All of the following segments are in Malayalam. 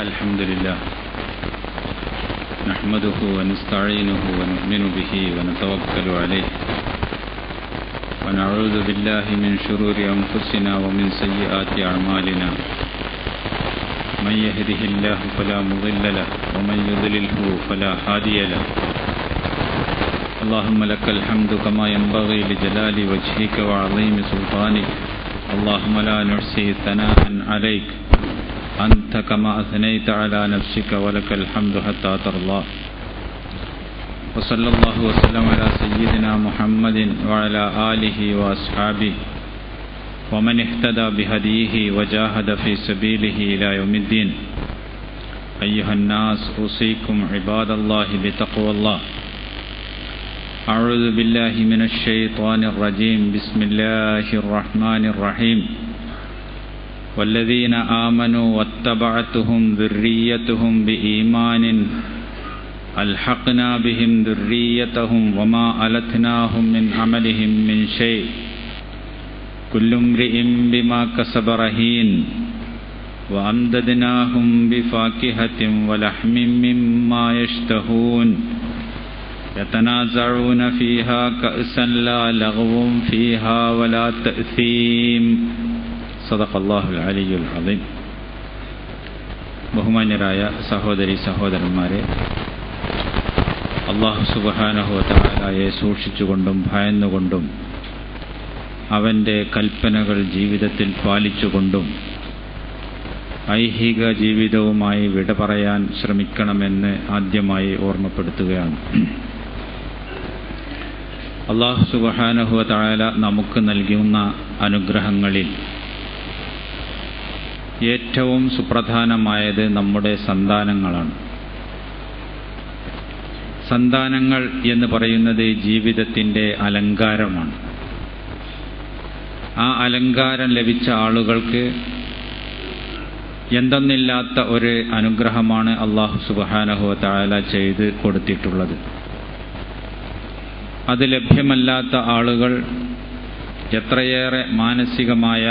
الحمد لله نحمده ونستعينه ونؤمن به ونتوكل عليه ونعوذ بالله من شرور أنفسنا ومن سيئات أعمالنا من يهده الله فلا مضل له ومن يضلله فلا هادي له اللهم لك الحمد كما ينبغي لجلال وجهك وعظيم سلطانك اللهم لا نحصي ثناء عليك أنت كما أثنيت على نفسك ولك الحمد حتى ترضى وصلى الله وسلم على سيدنا محمد وعلى آله وأصحابه ومن اهتدى بهديه وجاهد في سبيله إلى يوم الدين أيها الناس أوصيكم عباد الله بتقوى الله أعوذ بالله من الشيطان الرجيم بسم الله الرحمن الرحيم والذين آمنوا واتبعتهم ذريتهم بإيمان ألحقنا بهم ذريتهم وما ألتناهم من عملهم من شيء كل امرئ بما كسب رهين وأمددناهم بفاكهة ولحم مما يشتهون يتنازعون فيها كأسا لا لغو فيها ولا تأثيم صدق الله العلي العظيم. ബഹുമാന്യരായ സഹോദരി സഹോദരന്മാരെ, അല്ലാഹു സുബ്ഹാനഹു വ തആലയെ സൂക്ഷിച്ചുകൊണ്ടും ഭയന്നുകൊണ്ടും അവൻ്റെ കൽപ്പനകൾ ജീവിതത്തിൽ പാലിച്ചുകൊണ്ടും ഐഹിക ജീവിതവുമായി വിട പറയാൻ ശ്രമിക്കണമെന്ന് ആദ്യമായി ഓർമ്മപ്പെടുത്തുകയാണ്. അല്ലാഹു സുബ്ഹാനഹു വ തആല നമുക്ക് നൽകുന്ന അനുഗ്രഹങ്ങളിൽ ഏറ്റവും സുപ്രധാനമായത് നമ്മുടെ സന്താനങ്ങളാണ്. സന്താനങ്ങൾ എന്ന് പറയുന്നത് ജീവിതത്തിൻ്റെ അലങ്കാരമാണ്. ആ അലങ്കാരം ലഭിച്ച ആളുകൾക്ക് എന്തെന്നില്ലാത്ത ഒരു അനുഗ്രഹമാണ് അല്ലാഹു സുബ്ഹാനഹു വ തആല ചെയ്ത് കൊടുത്തിട്ടുള്ളത്. അത് ലഭ്യമല്ലാത്ത ആളുകൾ എത്രയേറെ മാനസികമായ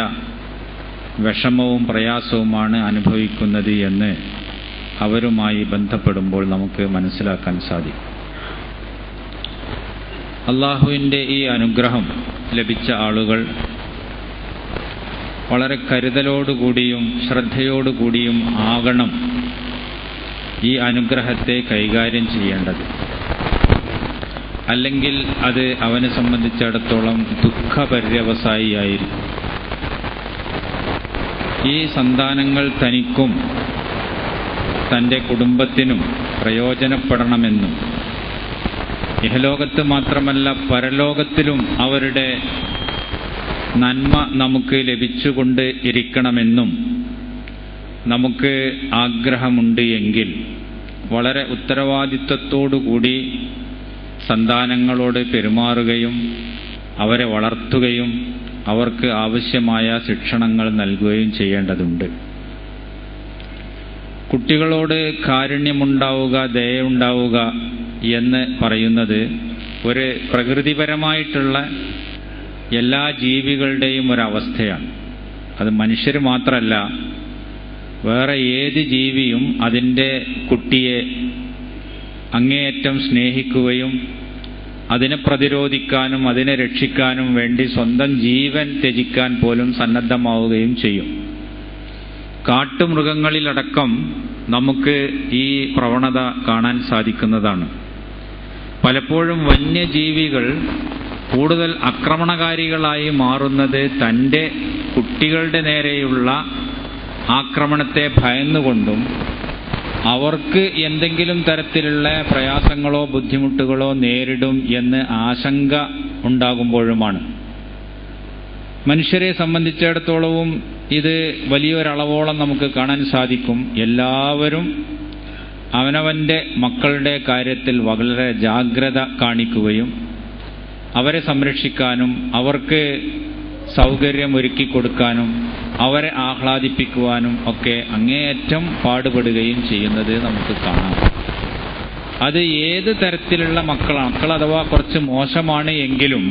വിഷമവും പ്രയാസവുമാണ് അനുഭവിക്കുന്നത് എന്ന് അവരുമായി ബന്ധപ്പെടുമ്പോൾ നമുക്ക് മനസ്സിലാക്കാൻ സാധിക്കും. അള്ളാഹുവിൻ്റെ ഈ അനുഗ്രഹം ലഭിച്ച ആളുകൾ വളരെ കരുതലോടുകൂടിയും ശ്രദ്ധയോടുകൂടിയും ആകണം ഈ അനുഗ്രഹത്തെ കൈകാര്യം ചെയ്യേണ്ടത്. അല്ലെങ്കിൽ അത് അവനെ സംബന്ധിച്ചിടത്തോളം ദുഃഖപര്യവസായിയായിരിക്കും. ഈ സന്താനങ്ങൾ തനിക്കും തൻ്റെ കുടുംബത്തിനും പ്രയോജനപ്പെടണമെന്നും ഇഹലോകത്ത് മാത്രമല്ല പരലോകത്തിലും അവരുടെ നന്മ നമുക്ക് ലഭിച്ചുകൊണ്ട് ഇരിക്കണമെന്നും നമുക്ക് ആഗ്രഹമുണ്ട് എങ്കിൽ വളരെ ഉത്തരവാദിത്വത്തോടുകൂടി സന്താനങ്ങളോട് പെരുമാറുകയും അവരെ വളർത്തുകയും അവർക്ക് ആവശ്യമായ ശിക്ഷണങ്ങൾ നൽകുകയും ചെയ്യേണ്ടതുണ്ട്. കുട്ടികളോട് കാരുണ്യമുണ്ടാവുക, ദയയുണ്ടാവുക എന്ന് പറയുന്നത് ഒരു പ്രകൃതിപരമായിട്ടുള്ള എല്ലാ ജീവികളുടെയും ഒരവസ്ഥയാണ്. അത് മനുഷ്യർ മാത്രമല്ല, വേറെ ഏത് ജീവിയും അതിൻ്റെ കുട്ടിയെ അങ്ങേയറ്റം സ്നേഹിക്കുകയും അതിനെ പ്രതിരോധിക്കാനും അതിനെ രക്ഷിക്കാനും വേണ്ടി സ്വന്തം ജീവൻ ത്യജിക്കാൻ പോലും സന്നദ്ധമാവുകയും ചെയ്യും. കാട്ടുമൃഗങ്ങളിലടക്കം നമുക്ക് ഈ പ്രവണത കാണാൻ സാധിക്കുന്നതാണ്. പലപ്പോഴും വന്യജീവികൾ കൂടുതൽ ആക്രമണകാരികളായി മാറുന്നത് തൻ്റെ കുട്ടികളുടെ നേരെയുള്ള ആക്രമണത്തെ ഭയന്നുകൊണ്ടും അവർക്ക് എന്തെങ്കിലും തരത്തിലുള്ള പ്രയാസങ്ങളോ ബുദ്ധിമുട്ടുകളോ നേരിടും എന്ന് ആശങ്ക ഉണ്ടാകുമ്പോഴുമാണ്. മനുഷ്യരെ സംബന്ധിച്ചിടത്തോളവും ഇത് വലിയൊരളവോളം നമുക്ക് കാണാൻ സാധിക്കും. എല്ലാവരും അവനവൻ്റെ മക്കളുടെ കാര്യത്തിൽ വളരെ ജാഗ്രത കാണിക്കുകയും അവരെ സംരക്ഷിക്കാനും അവർക്ക് സൗകര്യം ഒരുക്കി കൊടുക്കാനും അവരെ ആഹ്ലാദിപ്പിക്കുവാനും ഒക്കെ അങ്ങേയറ്റം പാടുപെടുകയും ചെയ്യുന്നത് നമുക്ക് കാണാം. അത് ഏത് തരത്തിലുള്ള മക്കൾ അഥവാ കുറച്ച് മോശമാണ് എങ്കിലും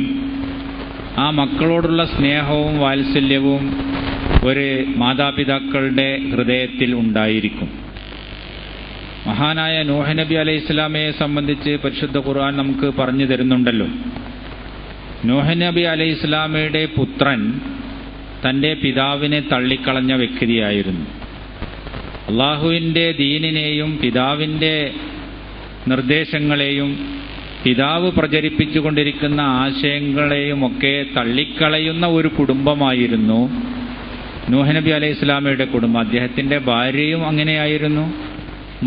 ആ മക്കളോടുള്ള സ്നേഹവും വാത്സല്യവും ഒരു മാതാപിതാക്കളുടെ ഹൃദയത്തിൽ ഉണ്ടായിരിക്കും. മഹാനായ നൂഹ് നബി അലൈഹി ഇസ്ലാമയെ സംബന്ധിച്ച് പരിശുദ്ധ ഖുർആൻ നമുക്ക് പറഞ്ഞു തരുന്നുണ്ടല്ലോ. നൂഹ് നബി അലൈഹി ഇസ്ലാമയുടെ പുത്രൻ തൻ്റെ പിതാവിനെ തള്ളിക്കളഞ്ഞ വ്യക്തിയായിരുന്നു. അള്ളാഹുവിൻ്റെ ദീനിനെയും പിതാവിൻ്റെ നിർദ്ദേശങ്ങളെയും പിതാവ് പ്രചരിപ്പിച്ചുകൊണ്ടിരിക്കുന്ന ആശയങ്ങളെയുമൊക്കെ തള്ളിക്കളയുന്ന ഒരു കുടുംബമായിരുന്നു നൂഹ് നബി അലൈഹി ഇസ്ലാമയുടെ കുടുംബം. അദ്ദേഹത്തിൻ്റെ ഭാര്യയും അങ്ങനെയായിരുന്നു,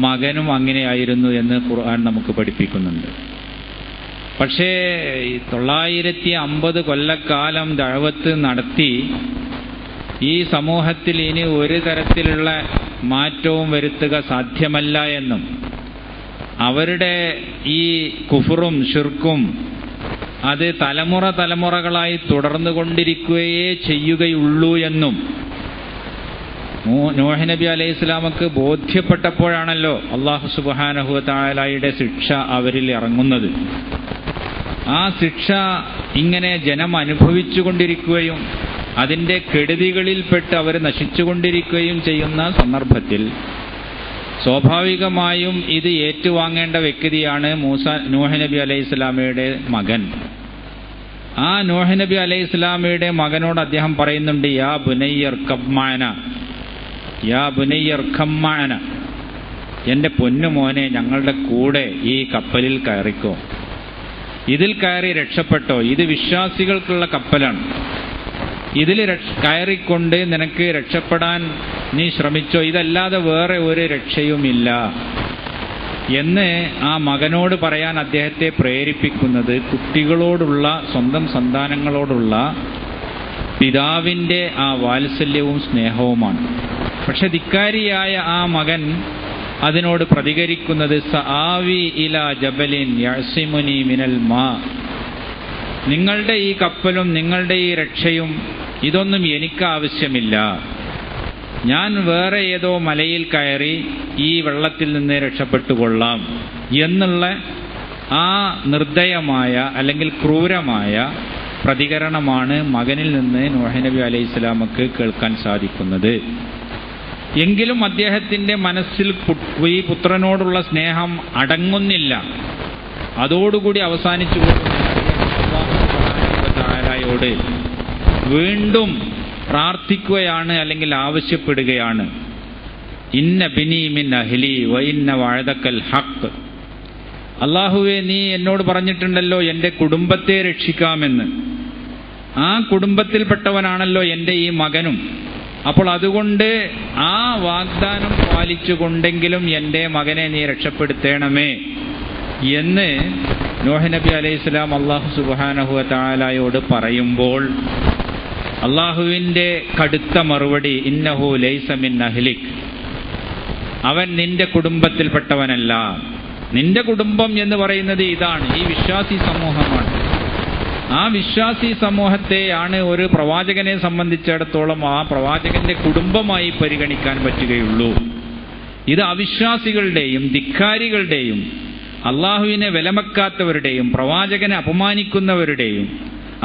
മകനും അങ്ങനെയായിരുന്നു എന്ന് ഖുർആൻ നമുക്ക് പഠിപ്പിക്കുന്നുണ്ട്. പക്ഷേ 950 കൊല്ലക്കാലം ദഅവത്ത് നടത്തി ഈ സമൂഹത്തിൽ ഇനി ഒരു തരത്തിലുള്ള മാറ്റവും വരുത്തുക സാധ്യമല്ല എന്നും അവരുടെ ഈ കുഫറും ശിർക്കും അത് തലമുറകളായി തുടർന്നുകൊണ്ടിരിക്കുകയേ ചെയ്യുകയുള്ളൂ എന്നും നൂഹ് നബി അലൈഹി ഇസ്ലാമക്ക് ബോധ്യപ്പെട്ടപ്പോഴാണല്ലോ അല്ലാഹു സുബ്ഹാനഹു വ തആലയുടെ ശിക്ഷ അവരിൽ ഇറങ്ങുന്നത്. ആ ശിക്ഷ ഇങ്ങനെ ജനം അനുഭവിച്ചുകൊണ്ടിരിക്കുകയും അതിൻ്റെ കെടുതികളിൽപ്പെട്ട് അവർ നശിച്ചുകൊണ്ടിരിക്കുകയും ചെയ്യുന്ന സന്ദർഭത്തിൽ സ്വാഭാവികമായും ഇത് ഏറ്റുവാങ്ങേണ്ട വ്യക്തിയാണ് നൂഹ് നബി അലൈഹി ഇസ്ലാമയുടെ മകൻ. ആ നൂഹ് നബി അലൈഹി ഇസ്ലാമയുടെ മകനോട് അദ്ദേഹം പറയുന്നുണ്ട്, യാ ബുനയ്യർകബ് മഅന, യാ ബുനയ്യർകം മഅന, എൻ്റെ പൊന്നുമോനെ ഞങ്ങളുടെ കൂടെ ഈ കപ്പലിൽ കയറിക്കോ, ഇതിൽ കയറി രക്ഷപ്പെട്ടോ, ഇത് വിശ്വാസികൾക്കുള്ള കപ്പലാണ്, ഇതിൽ കയറിക്കൊണ്ട് നിനക്ക് രക്ഷപ്പെടാൻ നീ ശ്രമിച്ചോ, ഇതല്ലാതെ വേറെ ഒരു രക്ഷയുമില്ല എന്ന് ആ മകനോട് പറയാൻ അദ്ദേഹത്തെ പ്രേരിപ്പിക്കുന്നത് കുട്ടികളോടുള്ള, സ്വന്തം സന്താനങ്ങളോടുള്ള പിതാവിൻ്റെ ആ വാത്സല്യവും സ്നേഹവുമാണ്. പക്ഷെ ധിക്കാരിയായ ആ മകൻ അതിനോട് പ്രതികരിക്കുന്നത് സആവി ഇലാ ജബലിൻ യഅസിമുനി മിനൽ മാ, നിങ്ങളുടെ ഈ കപ്പലും നിങ്ങളുടെ ഈ രക്ഷയും ഇതൊന്നും എനിക്ക് ആവശ്യമില്ല, ഞാൻ വേറെ ഏതോ മലയിൽ കയറി ഈ വെള്ളത്തിൽ നിന്ന് രക്ഷപ്പെട്ടുകൊള്ളാം എന്നുള്ള ആ നിർദ്ദയമായ അല്ലെങ്കിൽ ക്രൂരമായ പ്രതികരണമാണ് മകനിൽ നിന്ന് നൂഹ് നബി അലൈഹി ഇസ്ലാമക്ക് കേൾക്കാൻ സാധിക്കുന്നത്. എങ്കിലും അദ്ദേഹത്തിൻ്റെ മനസ്സിൽ ഈ പുത്രനോടുള്ള സ്നേഹം അടങ്ങുന്നില്ല. അതോടുകൂടി അവസാനിച്ചു ോട് വീണ്ടും പ്രാർത്ഥിക്കുകയാണ്, അല്ലെങ്കിൽ ആവശ്യപ്പെടുകയാണ്. ഇന്ന ബിനി മിൻ അഹ്ലി വ ഇന്ന വഅദകൽ ഹഖ്, അല്ലാഹുവേ നീ എന്നോട് പറഞ്ഞിട്ടുണ്ടല്ലോ എൻ്റെ കുടുംബത്തെ രക്ഷിക്കാമെന്ന്. ആ കുടുംബത്തിൽപ്പെട്ടവനാണല്ലോ എൻ്റെ ഈ മകനും. അപ്പോൾ അതുകൊണ്ട് ആ വാഗ്ദാനം പാലിച്ചുകൊണ്ടെങ്കിലും എൻ്റെ മകനെ നീ രക്ഷപ്പെടുത്തേണമേ എന്ന് നൂഹ് നബി അലൈഹി ഇസ്ലാം അല്ലാഹു സുബ്ഹാനഹു വ തആലയോട് പറയുമ്പോൾ അള്ളാഹുവിൻ്റെ കടുത്ത മറുപടി, ഇന്നഹു ലൈസ മിൻ അഹ്ലിക്, അവൻ നിന്റെ കുടുംബത്തിൽപ്പെട്ടവനല്ല. നിന്റെ കുടുംബം എന്ന് പറയുന്നത് ഇതാണ്, ഈ വിശ്വാസി സമൂഹമാണ്. ആ വിശ്വാസി സമൂഹത്തെയാണ് ഒരു പ്രവാചകനെ സംബന്ധിച്ചിടത്തോളം ആ പ്രവാചകന്റെ കുടുംബമായി പരിഗണിക്കാൻ പറ്റുകയുള്ളൂ. ഇത് അവിശ്വാസികളുടെയും ധിക്കാരികളുടെയും അള്ളാഹുവിനെ വിലമക്കാത്തവരുടെയും പ്രവാചകനെ അപമാനിക്കുന്നവരുടെയും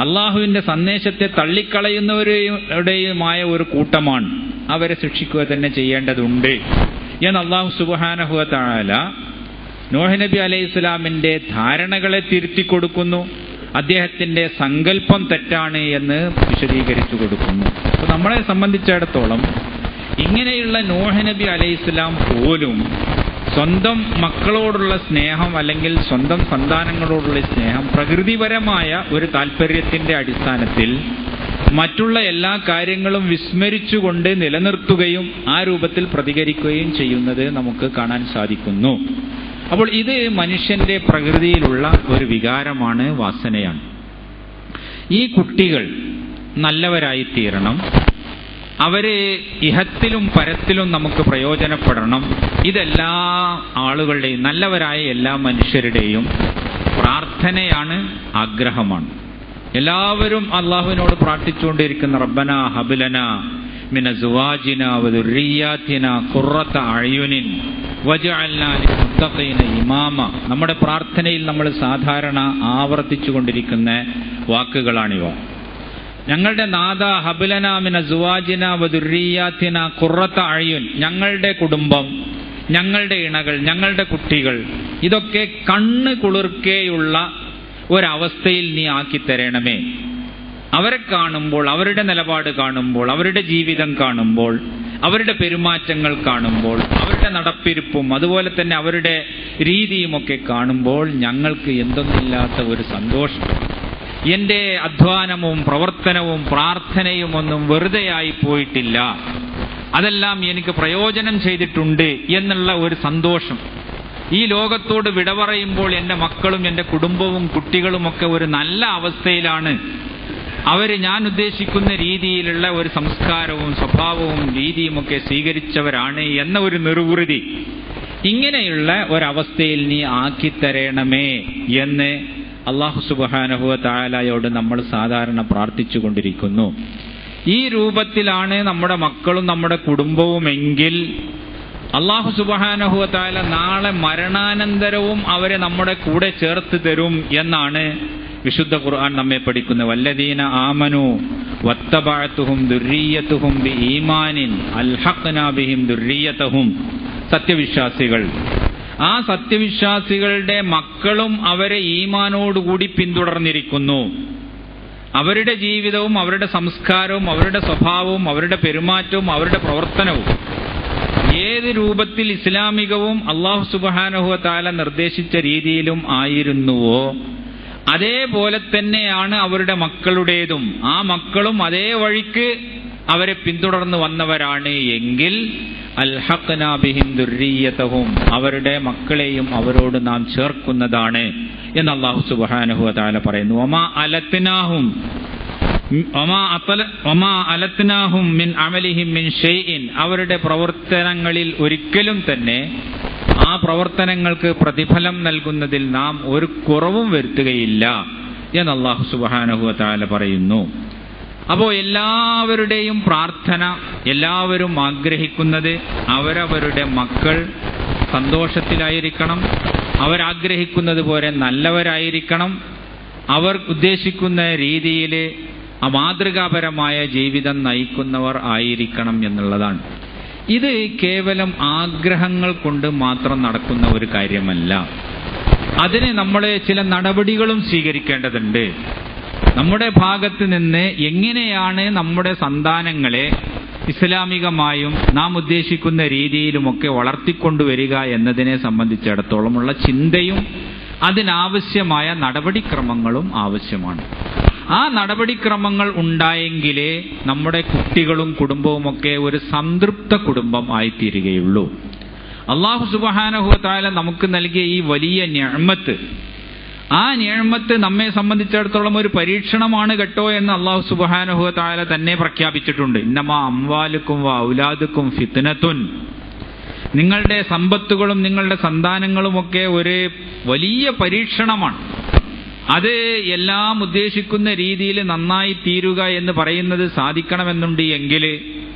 അള്ളാഹുവിൻ്റെ സന്ദേശത്തെ തള്ളിക്കളയുന്നവരുടെയുമായ ഒരു കൂട്ടമാണ്. അവരെ ശിക്ഷിക്കുക തന്നെ ചെയ്യേണ്ടതുണ്ട് എന്ന് അല്ലാഹു സുബ്ഹാനഹു വ തആല നൂഹ് നബി അലൈഹി ഇസ്ലാമിൻ്റെ ധാരണകളെ തിരുത്തി കൊടുക്കുന്നു. അദ്ദേഹത്തിൻ്റെ സങ്കല്പം തെറ്റാണ് എന്ന് വിശദീകരിച്ചു കൊടുക്കുന്നു. അപ്പോൾ നമ്മളെ സംബന്ധിച്ചിടത്തോളം ഇങ്ങനെയുള്ള നൂഹ് നബി അലൈഹി ഇസ്ലാം പോലും സ്വന്തം മക്കളോടുള്ള സ്നേഹം അല്ലെങ്കിൽ സ്വന്തം സന്താനങ്ങളോടുള്ള സ്നേഹം പ്രകൃതിപരമായ ഒരു താല്പര്യത്തിൻ്റെ അടിസ്ഥാനത്തിൽ മറ്റുള്ള എല്ലാ കാര്യങ്ങളും വിസ്മരിച്ചുകൊണ്ട് നിലനിർത്തുകയും ആ രൂപത്തിൽ പ്രതികരിക്കുകയും ചെയ്യുന്നത് നമുക്ക് കാണാൻ സാധിക്കുന്നു. അപ്പോൾ ഇത് മനുഷ്യന്റെ പ്രകൃതിയിലുള്ള ഒരു വികാരമാണ്, വാസനയാണ്. ഈ കുട്ടികൾ നല്ലവരായി തീരണം, അവര് ഇഹത്തിലും പരത്തിലും നമുക്ക് പ്രയോജനപ്പെടണം. ഇതെല്ലാ ആളുകളുടെയും, നല്ലവരായ എല്ലാ മനുഷ്യരുടെയും പ്രാർത്ഥനയാണ്, ആഗ്രഹമാണ്. എല്ലാവരും അള്ളാഹുവിനോട് പ്രാർത്ഥിച്ചുകൊണ്ടിരിക്കുന്ന റബ്ബന ഹബ്ലന മിന അസ്വാജിന വദുർരിയാതിന ഖുർറത അഅ്യുനിൻ വജഅൽനാ ലിൽമുത്തഖീന ഇമാമ. നമ്മുടെ പ്രാർത്ഥനയിൽ നമ്മൾ സാധാരണ ആവർത്തിച്ചുകൊണ്ടിരിക്കുന്ന വാക്കുകളാണിവ. ഞങ്ങളുടെ നാഥ ഹബ്ലന മിന അസ്വാജിന വദുർരിയാതിന ഖുർറത അഅ്യുൻ, ഞങ്ങളുടെ കുടുംബം, ഞങ്ങളുടെ ഇണകൾ, ഞങ്ങളുടെ കുട്ടികൾ, ഇതൊക്കെ കണ്ണ് കുളിർക്കെയുള്ള ഒരവസ്ഥയിൽ നീ ആക്കിത്തരണമേ. അവരെ കാണുമ്പോൾ, അവരുടെ നിലപാട് കാണുമ്പോൾ, അവരുടെ ജീവിതം കാണുമ്പോൾ, അവരുടെ പെരുമാറ്റങ്ങൾ കാണുമ്പോൾ, അവരുടെ നടപ്പിരിപ്പും അതുപോലെ തന്നെ അവരുടെ രീതിയുമൊക്കെ കാണുമ്പോൾ ഞങ്ങൾക്ക് എന്തൊന്നില്ലാത്ത ഒരു സന്തോഷം. എൻ്റെ അധ്വാനവും പ്രവർത്തനവും പ്രാർത്ഥനയും ഒന്നും വെറുതെയായി പോയിട്ടില്ല, അതെല്ലാം എനിക്ക് പ്രയോജനം ചെയ്തിട്ടുണ്ട് എന്നുള്ള ഒരു സന്തോഷം. ഈ ലോകത്തോട് വിട പറയുമ്പോൾ എൻ്റെ മക്കളും എൻ്റെ കുടുംബവും കുട്ടികളുമൊക്കെ ഒരു നല്ല അവസ്ഥയിലാണ്, അവർ ഞാൻ ഉദ്ദേശിക്കുന്ന രീതിയിലുള്ള ഒരു സംസ്കാരവും സ്വഭാവവും രീതിയുമൊക്കെ സ്വീകരിച്ചവരാണ് എന്ന ഒരു നിർവൃതി, ഇങ്ങനെയുള്ള ഒരവസ്ഥയിൽ നീ ആക്കിത്തരണമേ എന്ന് അല്ലാഹു സുബ്ഹാനഹു വ തആലയോട് നമ്മൾ സാധാരണ പ്രാർത്ഥിച്ചുകൊണ്ടിരിക്കുന്നു. ഈ രൂപത്തിലാണ് നമ്മുടെ മക്കളും നമ്മുടെ കുടുംബവുമെങ്കിൽ അല്ലാഹു സുബ്ഹാനഹു വ തആല നാളെ മരണാനന്തരവും അവരെ നമ്മുടെ കൂടെ ചേർത്ത് തരും എന്നാണ് വിശുദ്ധ ഖുർആൻ നമ്മെ പഠിക്കുന്നത്. വല്ലദീന ആമനു വത്തബഅതുഹും ദുർരിയ്യതുഹും ബിഈമാനിൻ അൽഹഖ്നാ ബിഹിം ദുർരിയ്യതഹും. സത്യവിശ്വാസികൾ, ആ സത്യവിശ്വാസികളുടെ മക്കളും അവരെ ഈമാനോടുകൂടി പിന്തുടർന്നിരിക്കുന്നു. അവരുടെ ജീവിതവും അവരുടെ സംസ്കാരവും അവരുടെ സ്വഭാവവും അവരുടെ പെരുമാറ്റവും അവരുടെ പ്രവർത്തനവും ഏത് രൂപത്തിൽ ഇസ്ലാമികവും അല്ലാഹു സുബ്ഹാനഹു വ തആല നിർദ്ദേശിച്ച രീതിയിലും ആയിരുന്നുവോ അതേപോലെ തന്നെയാണ് അവരുടെ മക്കളുടേതും. ആ മക്കളും അതേ വഴിക്ക് അവരെ പിന്തുടർന്ന് വന്നവരാണ് എങ്കിൽ അൽഹഖ്നാ ബിഹിം ദുർരിയ്യതഹും, അവരുടെ മക്കളെയും അവരോട് നാം ചേർക്കുന്നതാണ് എന്ന് അല്ലാഹു സുബ്ഹാനഹു വ തആല പറയുന്നു. വമാ അലത്നാഹും മിൻ അമലിഹിം മിൻ ഷൈഇൻ, അവരുടെ പ്രവർത്തനങ്ങളിൽ ഒരിക്കലും തന്നെ ആ പ്രവർത്തനങ്ങൾക്ക് പ്രതിഫലം നൽകുന്നതിൽ നാം ഒരു കുറവും വരുത്തുകയില്ല എന്ന് അല്ലാഹു സുബ്ഹാനഹു വ തആല പറയുന്നു. അപ്പോൾ എല്ലാവരുടെയും പ്രാർത്ഥന, എല്ലാവരും ആഗ്രഹിക്കുന്നത് അവരവരുടെ മക്കൾ സന്തോഷത്തിലായിരിക്കണം, അവരാഗ്രഹിക്കുന്നത് പോലെ നല്ലവരായിരിക്കണം, അവർ ഉദ്ദേശിക്കുന്ന രീതിയിൽ മാതൃകാപരമായ ജീവിതം നയിക്കുന്നവർ ആയിരിക്കണം എന്നുള്ളതാണ്. ഇത് കേവലം ആഗ്രഹങ്ങൾ കൊണ്ട് മാത്രം നടക്കുന്ന ഒരു കാര്യമല്ല. അതിന് നമ്മൾ ചില നടപടികളും സ്വീകരിക്കേണ്ടതുണ്ട്. നമ്മുടെ ഭാഗത്ത് നിന്ന് എങ്ങനെയാണ് നമ്മുടെ സന്താനങ്ങളെ ഇസ്ലാമികമായും നാം ഉദ്ദേശിക്കുന്ന രീതിയിലുമൊക്കെ വളർത്തിക്കൊണ്ടുവരിക എന്നതിനെ സംബന്ധിച്ചിടത്തോളമുള്ള ചിന്തയും അതിനാവശ്യമായ നടപടിക്രമങ്ങളും ആവശ്യമാണ്. ആ നടപടിക്രമങ്ങൾ ഉണ്ടായെങ്കിലേ നമ്മുടെ കുട്ടികളും കുടുംബവുമൊക്കെ ഒരു സംതൃപ്ത കുടുംബം ആയിത്തീരുകയുള്ളൂ. അല്ലാഹു സുബ്ഹാനഹു വ തആല നമുക്ക് നൽകിയ ഈ വലിയ നിഅമത്ത്, ആ നിഅമത്ത് നമ്മെ സംബന്ധിച്ചിടത്തോളം ഒരു പരീക്ഷണമാണ് കേട്ടോ എന്ന് അല്ലാഹു സുബ്ഹാനഹു വ തആല തന്നെ പ്രഖ്യാപിച്ചിട്ടുണ്ട്. ഇന്നമാ അംവാലുക്കും വ ഔലാദുക്കും ഫിത്നത്തുൻ, നിങ്ങളുടെ സമ്പത്തുകളും നിങ്ങളുടെ സന്താനങ്ങളുമൊക്കെ ഒരു വലിയ പരീക്ഷണമാണ്. അത് എല്ലാം ഉദ്ദേശിക്കുന്ന രീതിയിൽ നന്നായി തീരുക എന്ന് പറയുന്നത് സാധിക്കണമെന്നുണ്ട് എങ്കിൽ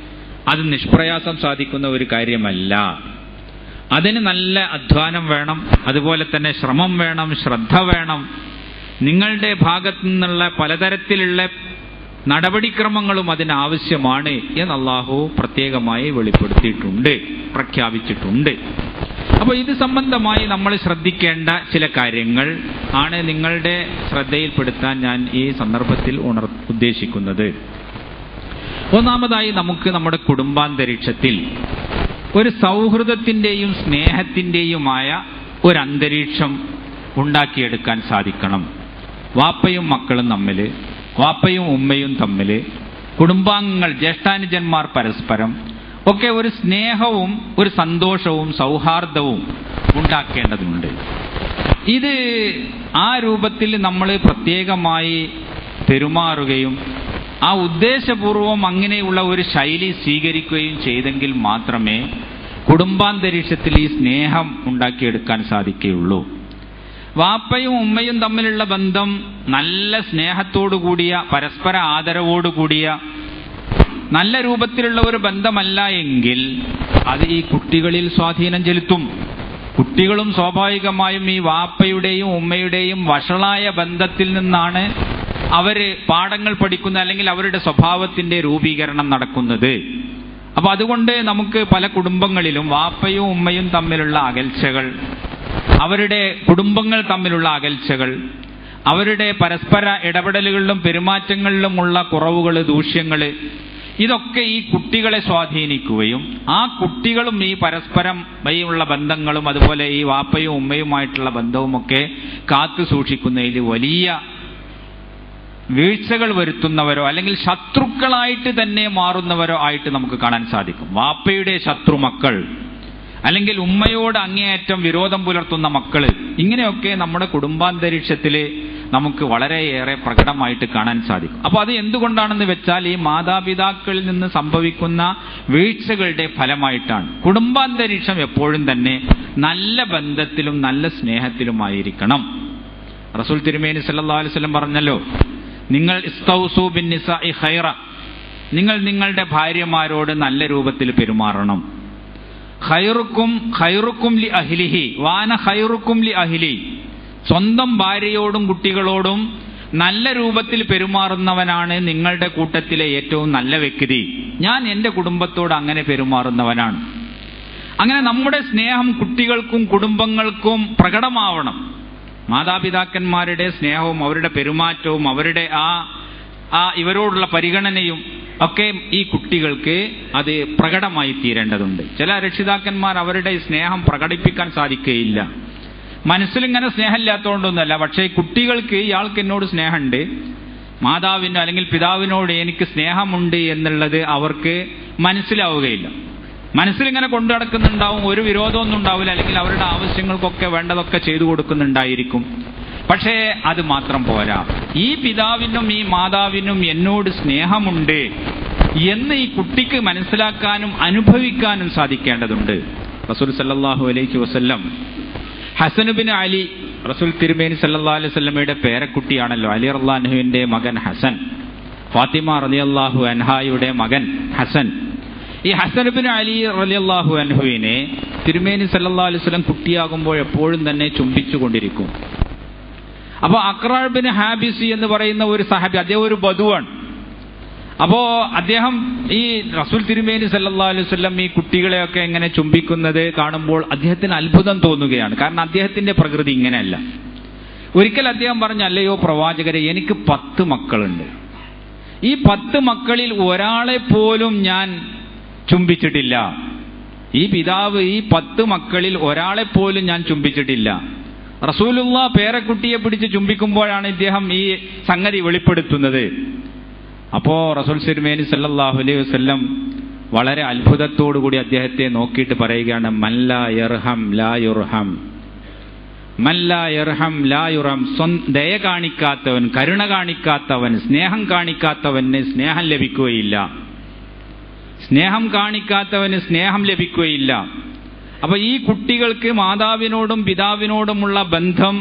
അത് നിഷ്പ്രയാസം സാധിക്കുന്ന ഒരു കാര്യമല്ല. അതിന് നല്ല അധ്വാനം വേണം, അതുപോലെ തന്നെ ശ്രമം വേണം, ശ്രദ്ധ വേണം. നിങ്ങളുടെ ഭാഗത്തു നിന്നുള്ള പലതരത്തിലുള്ള നടപടിക്രമങ്ങളും അതിനാവശ്യമാണ് എന്ന് അല്ലാഹു പ്രത്യേകമായി വെളിപ്പെടുത്തിയിട്ടുണ്ട്, പ്രഖ്യാപിച്ചിട്ടുണ്ട്. അപ്പോൾ ഇത് സംബന്ധമായി നമ്മൾ ശ്രദ്ധിക്കേണ്ട ചില കാര്യങ്ങൾ ആണ് നിങ്ങളുടെ ശ്രദ്ധയിൽപ്പെടുത്താൻ ഞാൻ ഈ സന്ദർഭത്തിൽ ഉദ്ദേശിക്കുന്നത്. ഒന്നാമതായി നമുക്ക് നമ്മുടെ കുടുംബാന്തരീക്ഷത്തിൽ ഒരു സൗഹൃദത്തിൻ്റെയും സ്നേഹത്തിൻ്റെയുമായ ഒരു അന്തരീക്ഷം ഉണ്ടാക്കിയെടുക്കാൻ സാധിക്കണം. വാപ്പയും മക്കളും തമ്മിൽ, വാപ്പയും ഉമ്മയും തമ്മിൽ, കുടുംബാംഗങ്ങൾ ജ്യേഷ്ഠാനുജന്മാർ പരസ്പരം ഒക്കെ ഒരു സ്നേഹവും ഒരു സന്തോഷവും സൗഹാർദ്ദവും ഉണ്ടാക്കേണ്ടതുണ്ട്. ഇത് ആ രൂപത്തിൽ നമ്മൾ പ്രത്യേകമായി പെരുമാറുകയും ആ ഉദ്ദേശപൂർവം അങ്ങനെയുള്ള ഒരു ശൈലി സ്വീകരിക്കുകയും ചെയ്തെങ്കിൽ മാത്രമേ കുടുംബാന്തരീക്ഷത്തിൽ ഈ സ്നേഹം ഉണ്ടാക്കിയെടുക്കാൻ സാധിക്കുകയുള്ളൂ. വാപ്പയും ഉമ്മയും തമ്മിലുള്ള ബന്ധം നല്ല സ്നേഹത്തോടുകൂടിയ, പരസ്പര ആദരവോടുകൂടിയ നല്ല രൂപത്തിലുള്ള ഒരു ബന്ധമല്ല എങ്കിൽ അത് ഈ കുട്ടികളിൽ സ്വാധീനം ചെലുത്തും. കുട്ടികളും സ്വാഭാവികമായും ഈ വാപ്പയുടെയും ഉമ്മയുടെയും വഷളായ ബന്ധത്തിൽ നിന്നാണ് അവര് പാഠങ്ങൾ പഠിക്കുന്നത്, അല്ലെങ്കിൽ അവരുടെ സ്വഭാവത്തിന്റെ രൂപീകരണം നടക്കുന്നത്. അപ്പൊ അതുകൊണ്ട് നമുക്ക് പല കുടുംബങ്ങളിലും വാപ്പയും ഉമ്മയും തമ്മിലുള്ള അകൽച്ചകൾ, അവരുടെ കുടുംബങ്ങൾ തമ്മിലുള്ള അകൽച്ചകൾ, അവരുടെ പരസ്പര ഇടപെടലുകളിലും പെരുമാറ്റങ്ങളിലുമുള്ള കുറവുകൾ, ദൂഷ്യങ്ങൾ, ഇതൊക്കെ ഈ കുട്ടികളെ സ്വാധീനിക്കുകയും ആ കുട്ടികളും ഈ പരസ്പരം ഉള്ള ബന്ധങ്ങളും അതുപോലെ ഈ വാപ്പയും ഉമ്മയുമായിട്ടുള്ള ബന്ധവുമൊക്കെ കാത്തു സൂക്ഷിക്കുന്നതിൽ വലിയ വീഴ്ചകൾ വരുത്തുന്നവരോ അല്ലെങ്കിൽ ശത്രുക്കളായിട്ട് തന്നെ മാറുന്നവരോ ആയിട്ട് നമുക്ക് കാണാൻ സാധിക്കും. വാപ്പയുടെ ശത്രു മക്കൾ, അല്ലെങ്കിൽ ഉമ്മയോട് അങ്ങേയറ്റം വിരോധം പുലർത്തുന്ന മക്കള്, ഇങ്ങനെയൊക്കെ നമ്മുടെ കുടുംബാന്തരീക്ഷത്തിൽ നമുക്ക് വളരെയേറെ പ്രകടമായിട്ട് കാണാൻ സാധിക്കും. അപ്പോൾ അത് എന്തുകൊണ്ടാണെന്ന് വെച്ചാൽ ഈ മാതാപിതാക്കളിൽ നിന്ന് സംഭവിക്കുന്ന വീഴ്ചകളുടെ ഫലമായിട്ടാണ്. കുടുംബാന്തരീക്ഷം എപ്പോഴും തന്നെ നല്ല ബന്ധത്തിലും നല്ല സ്നേഹത്തിലുമായിരിക്കണം. റസൂൽ തിരുമേനി സല്ലല്ലാഹു അലൈഹി വസല്ലം പറഞ്ഞല്ലോ, നിങ്ങൾ ഇസ്തൗസൂ ബിൻ നിസാഇ ഖൈറ, നിങ്ങൾ നിങ്ങളുടെ ഭാര്യമാരോട് നല്ല രൂപത്തിൽ പെരുമാറണം. ഖൈറുക്കും ലി അഹ്ലിഹി വാന ഖൈറുക്കും ലി അഹ്ലി, സ്വന്തം ഭാര്യയോടും കുട്ടികളോടും നല്ല രൂപത്തിൽ പെരുമാറുന്നവനാണ് നിങ്ങളുടെ കൂട്ടത്തിലെ ഏറ്റവും നല്ല വ്യക്തി. ഞാൻ എൻ്റെ കുടുംബത്തോട് അങ്ങനെ പെരുമാറുന്നവനാണ്. അങ്ങനെ നമ്മുടെ സ്നേഹം കുട്ടികൾക്കും കുടുംബങ്ങൾക്കും പ്രകടമാവണം. മാതാപിതാക്കന്മാരുടെ സ്നേഹവും അവരുടെ പെരുമാറ്റവും അവരുടെ ഇവരോടുള്ള പരിഗണനയും ഒക്കെ ഈ കുട്ടികൾക്ക് അത് പ്രകടമായി തീരേണ്ടതുണ്ട്. ചില രക്ഷിതാക്കന്മാർ അവരുടെ സ്നേഹം പ്രകടിപ്പിക്കാൻ സാധിക്കുകയില്ല. മനസ്സിലിങ്ങനെ സ്നേഹമില്ലാത്തതുകൊണ്ടൊന്നുമല്ല, പക്ഷേ കുട്ടികൾക്ക് ഇയാൾക്ക് എന്നോട് സ്നേഹമുണ്ട്, മാതാവിനോ അല്ലെങ്കിൽ പിതാവിനോട് എനിക്ക് സ്നേഹമുണ്ട് എന്നുള്ളത് അവർക്ക് മനസ്സിലാവുകയില്ല. മനസ്സിലിങ്ങനെ കൊണ്ടു നടക്കുന്നുണ്ടാവും, ഒരു വിരോധമൊന്നും ഉണ്ടാവില്ല, അല്ലെങ്കിൽ അവരുടെ ആവശ്യങ്ങൾക്കൊക്കെ വേണ്ടതൊക്കെ ചെയ്തു കൊടുക്കുന്നുണ്ടായിരിക്കും. പക്ഷേ അത് മാത്രം പോരാ, ഈ പിതാവിനും ഈ മാതാവിനും എന്നോട് സ്നേഹമുണ്ട് എന്ന് ഈ കുട്ടിക്ക് മനസ്സിലാക്കാനും അനുഭവിക്കാനും സാധിക്കേണ്ടതുണ്ട്. റസൂൽ സല്ലല്ലാഹു അലൈഹി വസല്ലം ഹസൻ ബിൻ അലി, റസൂൽ തിരുമേനി സല്ലല്ലാഹു അലൈഹി വസല്ലമയുടെ പേരക്കുട്ടിയാണല്ലോ അലി റളിയല്ലാഹു അൻഹുവിന്റെ മകൻ ഹസൻ, ഫാത്തിമ റളിയല്ലാഹു അൻഹായുടെ മകൻ ഹസൻ. ഈ ഹസൻ ബിൻ അലി റളിയല്ലാഹു അൻഹുവിനെ തിരുമേനി സല്ലല്ലാഹു അലൈഹി വസല്ലം കുട്ടിയാകുമ്പോൾ എപ്പോഴും തന്നെ ചുംബിച്ചുകൊണ്ടിരിക്കും. അപ്പോൾ അഖ്റാ ബിൻ ഹാബിസി എന്ന് പറയുന്ന ഒരു സഹാബി, അദ്ദേഹം ഒരു ബദുവാണ്. അപ്പോ അദ്ദേഹം ഈ റസൂൽ തിരുമേനി സല്ലല്ലാഹു അലൈഹി വസല്ലം ഈ കുട്ടികളെയൊക്കെ എങ്ങനെ ചുംബിക്കുന്നത് കാണുമ്പോൾ അദ്ദേഹത്തിന് അത്ഭുതം തോന്നുകയാണ്. കാരണം അദ്ദേഹത്തിന്റെ പ്രകൃതി ഇങ്ങനെയല്ല. ഒരിക്കൽ അദ്ദേഹം പറഞ്ഞു, അല്ലയോ പ്രവാചകരെ, എനിക്ക് 10 മക്കളുണ്ട്. ഈ 10 മക്കളിൽ ഒരാളെ പോലും ഞാൻ ചുംബിച്ചിട്ടില്ല. ഈ പിതാവ് ഈ 10 മക്കളിൽ ഒരാളെ പോലും ഞാൻ ചുംബിച്ചിട്ടില്ല. റസൂലുള്ളാഹ് പേരക്കുട്ടിയെ പിടിച്ച് ചുംബിക്കുമ്പോഴാണ് ഇദ്ദേഹം ഈ സംഗതി വെളിപ്പെടുത്തുന്നത്. അപ്പോ റസൂൽ തിരുമേനി സല്ലല്ലാഹു അലൈഹി വസല്ലം വളരെ അത്ഭുതത്തോടുകൂടി അദ്ദേഹത്തെ നോക്കിയിട്ട് പറയുകയാണ്, മല്ലാ യർഹം ലാ യുർഹം, മല്ലാ യർഹം ലാ യുർഹം. ദയ കാണിക്കാത്തവൻ, കരുണ കാണിക്കാത്തവൻ, സ്നേഹം കാണിക്കാത്തവന് സ്നേഹം ലഭിക്കുകയില്ല. സ്നേഹം കാണിക്കാത്തവന് സ്നേഹം ലഭിക്കുകയില്ല. അപ്പൊ ഈ കുട്ടികൾക്ക് മാതാവിനോടും പിതാവിനോടുമുള്ള ബന്ധം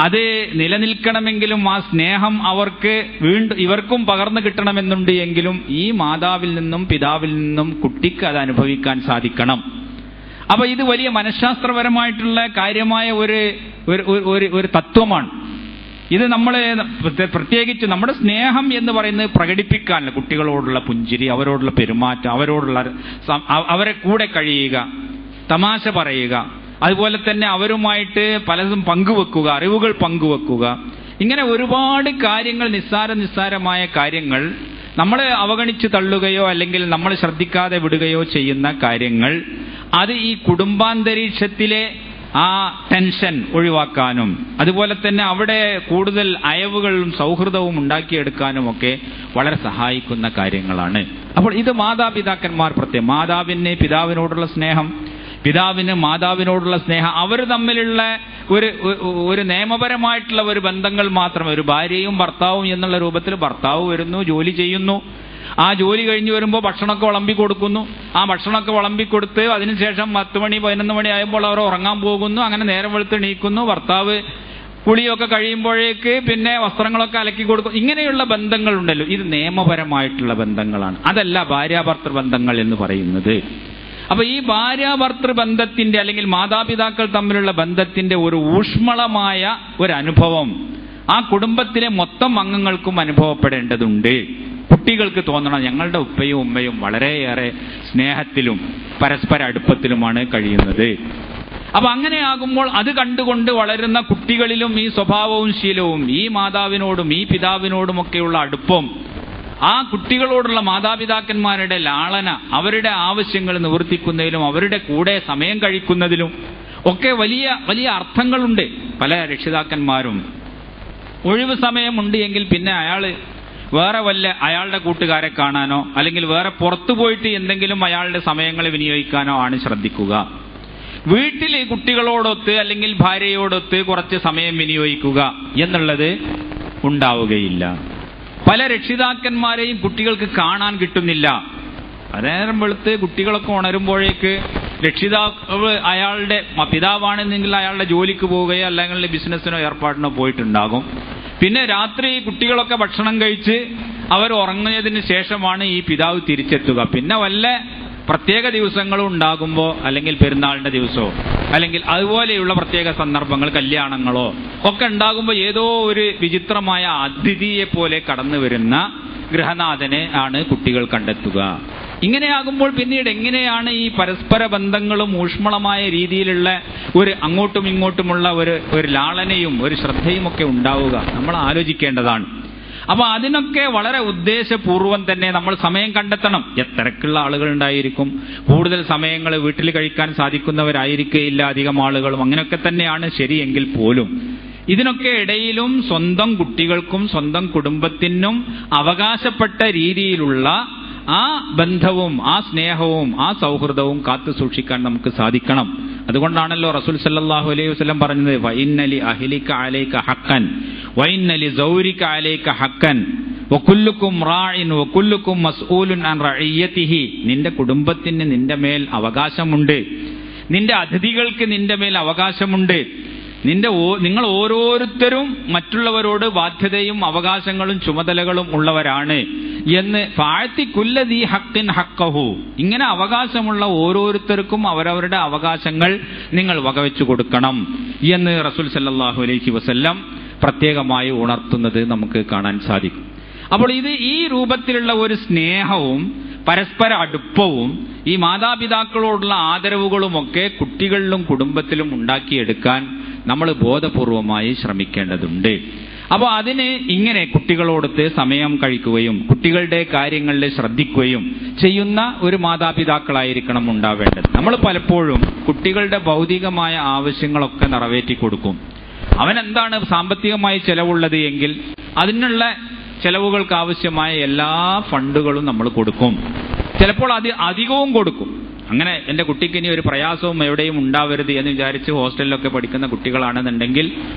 അത് നിലനിൽക്കണമെങ്കിലും ആ സ്നേഹം അവർക്ക് ഇവർക്കും പകർന്നു കിട്ടണമെന്നുണ്ട് എങ്കിലും ഈ മാതാവിൽ നിന്നും പിതാവിൽ നിന്നും കുട്ടിക്ക് അത് അനുഭവിക്കാൻ സാധിക്കണം. അപ്പൊ ഇത് വലിയ മനഃശാസ്ത്രപരമായിട്ടുള്ള കാര്യമായ ഒരു തത്വമാണ്. ഇത് നമ്മളെ പ്രത്യേകിച്ച് നമ്മുടെ സ്നേഹം എന്ന് പറയുന്നത് പ്രകടിപ്പിക്കാനല്ല, കുട്ടികളോടുള്ള പുഞ്ചിരി, അവരോടുള്ള പെരുമാറ്റം, അവരെ കൂടെ കഴിയുക, തമാശ പറയുക, അതുപോലെ തന്നെ അവരുമായിട്ട് പലതും പങ്കുവെക്കുക, അറിവുകൾ പങ്കുവെക്കുക, ഇങ്ങനെ ഒരുപാട് കാര്യങ്ങൾ, നിസ്സാരമായ കാര്യങ്ങൾ നമ്മൾ അവഗണിച്ച് തള്ളുകയോ അല്ലെങ്കിൽ നമ്മൾ ശ്രദ്ധിക്കാതെ വിടുകയോ ചെയ്യുന്ന കാര്യങ്ങൾ, അത് ഈ കുടുംബാന്തരീക്ഷത്തിലെ ആ ടെൻഷൻ ഒഴിവാക്കാനും അതുപോലെ തന്നെ അവിടെ കൂടുതൽ അയവുകളും സൗഹൃദവും ഉണ്ടാക്കിയെടുക്കാനും ഒക്കെ വളരെ സഹായിക്കുന്ന കാര്യങ്ങളാണ്. അപ്പോൾ ഇത് മാതാപിതാക്കന്മാർ പ്രത്യേകം, മാതാവിന് പിതാവിനോടുള്ള സ്നേഹം, പിതാവിന് മാതാവിനോടുള്ള സ്നേഹം, അവർ തമ്മിലുള്ള ഒരു നിയമപരമായിട്ടുള്ള ഒരു ബന്ധങ്ങൾ മാത്രം. ഒരു ഭാര്യയും ഭർത്താവും എന്നുള്ള രൂപത്തിൽ ഭർത്താവ് വരുന്നു, ജോലി ചെയ്യുന്നു, ആ ജോലി കഴിഞ്ഞ് വരുമ്പോൾ ഭക്ഷണമൊക്കെ വിളമ്പി കൊടുക്കുന്നു, ആ ഭക്ഷണമൊക്കെ വിളമ്പിക്കൊടുത്ത് അതിനുശേഷം 10 മണി 11 മണി ആയപ്പോൾ അവർ ഉറങ്ങാൻ പോകുന്നു. അങ്ങനെ നേരം വെളുത്ത് എണീക്കുന്നു, ഭർത്താവ് കുളിയൊക്കെ കഴിയുമ്പോഴേക്ക് പിന്നെ വസ്ത്രങ്ങളൊക്കെ അലക്കി കൊടുക്കും. ഇങ്ങനെയുള്ള ബന്ധങ്ങളുണ്ടല്ലോ, ഇത് നിയമപരമായിട്ടുള്ള ബന്ധങ്ങളാണ്. അതല്ല ഭാര്യാഭർത്തൃ ബന്ധങ്ങൾ എന്ന് പറയുന്നത്. അപ്പൊ ഈ ഭാര്യാഭർത്തൃ ബന്ധത്തിന്റെ അല്ലെങ്കിൽ മാതാപിതാക്കൾ തമ്മിലുള്ള ബന്ധത്തിന്റെ ഒരു ഊഷ്മളമായ ഒരു അനുഭവം ആ കുടുംബത്തിലെ മൊത്തം അംഗങ്ങൾക്കും അനുഭവപ്പെടേണ്ടതുണ്ട്. കുട്ടി കുട്ടികൾക്ക് തോന്നണം ഞങ്ങളുടെ ഉപ്പയും ഉമ്മയും വളരെയേറെ സ്നേഹത്തിലും പരസ്പര അടുപ്പത്തിലുമാണ് കഴിയുന്നത്. അപ്പൊ അങ്ങനെയാകുമ്പോൾ അത് കണ്ടുകൊണ്ട് വളരുന്ന കുട്ടികളിലും ഈ സ്വഭാവവും ശീലവും, ഈ മാതാവിനോടും ഈ പിതാവിനോടുമൊക്കെയുള്ള അടുപ്പം, ആ കുട്ടികളോടുള്ള മാതാപിതാക്കന്മാരുടെ ലാളന, അവരുടെ ആവശ്യങ്ങൾ നിവർത്തിക്കുന്നതിലും അവരുടെ കൂടെ സമയം കഴിക്കുന്നതിലും ഒക്കെ വലിയ വലിയ അർത്ഥങ്ങളുണ്ട്. പല രക്ഷിതാക്കന്മാരും ഒഴിവ് സമയമുണ്ട് എങ്കിൽ പിന്നെ വേറെ വല്ല അയാളുടെ കൂട്ടുകാരെ കാണാനോ അല്ലെങ്കിൽ വേറെ പുറത്തു പോയിട്ട് എന്തെങ്കിലും അയാളുടെ സമയങ്ങൾ വിനിയോഗിക്കാനോ ആണ് ശ്രദ്ധിക്കുക. വീട്ടിൽ കുട്ടികളോടൊത്ത് അല്ലെങ്കിൽ ഭാര്യയോടൊത്ത് കുറച്ച് സമയം വിനിയോഗിക്കുക എന്നുള്ളത് ഉണ്ടാവുകയില്ല. പല രക്ഷിതാക്കന്മാരെയും കുട്ടികൾക്ക് കാണാൻ കിട്ടുന്നില്ല. നേരം വെളുത്ത് കുട്ടികളൊക്കെ ഉണരുമ്പോഴേക്ക് രക്ഷിതാവ് അയാളുടെ പിതാവാണെന്നെങ്കിൽ അയാളുടെ ജോലിക്ക് പോവുകയോ അല്ലെങ്കിൽ ബിസിനസ്സിനോ ഏർപ്പാടിനോ പോയിട്ടുണ്ടാകും. പിന്നെ രാത്രി കുട്ടികളൊക്കെ ഭക്ഷണം കഴിച്ച് അവർ ഉറങ്ങിയതിന് ശേഷമാണ് ഈ പിതാവ് തിരിച്ചെത്തുക. പിന്നെ വല്ല പ്രത്യേക ദിവസങ്ങളും ഉണ്ടാകുമ്പോൾ അല്ലെങ്കിൽ പെരുന്നാളിന്റെ ദിവസമോ അല്ലെങ്കിൽ അതുപോലെയുള്ള പ്രത്യേക സന്ദർഭങ്ങൾ, കല്യാണങ്ങളോ ഒക്കെ ഉണ്ടാകുമ്പോൾ ഏതോ ഒരു വിചിത്രമായ അതിഥിയെ പോലെ കടന്നു വരുന്ന ഗൃഹനാഥനെ ആണ് കുട്ടികൾ കണ്ടെത്തുക. ഇങ്ങനെയാകുമ്പോൾ പിന്നീട് എങ്ങനെയാണ് ഈ പരസ്പര ബന്ധങ്ങളും ഊഷ്മളമായ രീതിയിലുള്ള ഒരു അങ്ങോട്ടും ഇങ്ങോട്ടുമുള്ള ഒരു ലാളനയും ഒരു ശ്രദ്ധയും ഒക്കെ ഉണ്ടാവുക നമ്മൾ ആലോചിക്കേണ്ടതാണ്. അപ്പൊ അതിനൊക്കെ വളരെ ഉദ്ദേശപൂർവം തന്നെ നമ്മൾ സമയം കണ്ടെത്തണം. എത്രക്കുള്ള ആളുകൾ ഉണ്ടായിരിക്കും, കൂടുതൽ സമയങ്ങൾ വീട്ടിൽ കഴിക്കാൻ സാധിക്കുന്നവരായിരിക്കുകയില്ല അധികം ആളുകളും. അങ്ങനെയൊക്കെ തന്നെയാണ് ശരിയെങ്കിൽ പോലും ഇതിനൊക്കെ ഇടയിലും സ്വന്തം കുട്ടികൾക്കും സ്വന്തം കുടുംബത്തിനും അവകാശപ്പെട്ട രീതിയിലുള്ള ആ ബന്ധവും ആ സ്നേഹവും ആ സൗഹൃദവും കാത്തു സൂക്ഷിക്കാൻ നമുക്ക് സാധിക്കണം. അതുകൊണ്ടാണല്ലോ റസൂൽ സല്ലല്ലാഹു അലൈഹി വസല്ലം പറഞ്ഞത്, വഇന്നലി അഹ്ലിക അലൈക ഹഖൻ വഇന്നലി സൗരിക അലൈക ഹഖൻ വകുല്ലുകും റാഇൻ വകുല്ലുകും മസ്ഊലുൻ അൻ റഇയതിഹി. നിന്റെ കുടുംബത്തിന് നിന്റെ മേൽ അവകാശമുണ്ട്, നിന്റെ അതിഥികൾക്ക് നിന്റെ മേൽ അവകാശമുണ്ട്, നിങ്ങൾ ഓരോരുത്തരും മറ്റുള്ളവരോട് ബാധ്യതയും അവകാശങ്ങളും ചുമതലകളും ഉള്ളവരാണ് എന്ന് ഫഅതി കുല്ലദീ ഹഖ്ഖിൻ ഹഖ്ഖഹു. ഇങ്ങനെ അവകാശമുള്ള ഓരോരുത്തർക്കും അവരവരുടെ അവകാശങ്ങൾ നിങ്ങൾ വകവെച്ചു കൊടുക്കണം എന്ന് റസൂൽ സല്ലല്ലാഹു അലൈഹി വസല്ലം പ്രത്യേകമായി ഉണർത്തുന്നത് നമുക്ക് കാണാൻ സാധിക്കും. അപ്പോൾ ഈ രൂപത്തിലുള്ള ഒരു സ്നേഹവും പരസ്പര അടുപ്പവും ഈ മാതാപിതാക്കളോടുള്ള ആദരവുകളുമൊക്കെ കുട്ടികളിലും കുടുംബത്തിലും ഉണ്ടാക്കിയെടുക്കാൻ നമ്മൾ ബോധപൂർവമായി ശ്രമിക്കേണ്ടതുണ്ട്. അപ്പോൾ അതിന് ഇങ്ങനെ കുട്ടികളോടൊത്ത് സമയം കഴിക്കുകയും കുട്ടികളുടെ കാര്യങ്ങളിൽ ശ്രദ്ധിക്കുകയും ചെയ്യുന്ന ഒരു മാതാപിതാക്കളായിരിക്കണം ഉണ്ടാവേണ്ടത്. നമ്മൾ പലപ്പോഴും കുട്ടികളുടെ ഭൗതികമായ ആവശ്യങ്ങളൊക്കെ നിറവേറ്റി കൊടുക്കും. അവനെന്താണ് സാമ്പത്തികമായി ചെലവുള്ളത് എങ്കിൽ അതിനുള്ള ചെലവുകൾക്ക് ആവശ്യമായ എല്ലാ ഫണ്ടുകളും നമ്മൾ കൊടുക്കും. ചിലപ്പോൾ അധികവും കൊടുക്കും. അങ്ങനെ എൻ്റെ കുട്ടിക്ക് ഇനി ഒരു പ്രയാസവും എവിടെയും ഉണ്ടാവരുത് എന്ന് വിചാരിച്ച് ഹോസ്റ്റലിലൊക്കെ പഠിക്കുന്ന കുട്ടികളാണെന്നുണ്ടെങ്കിൽ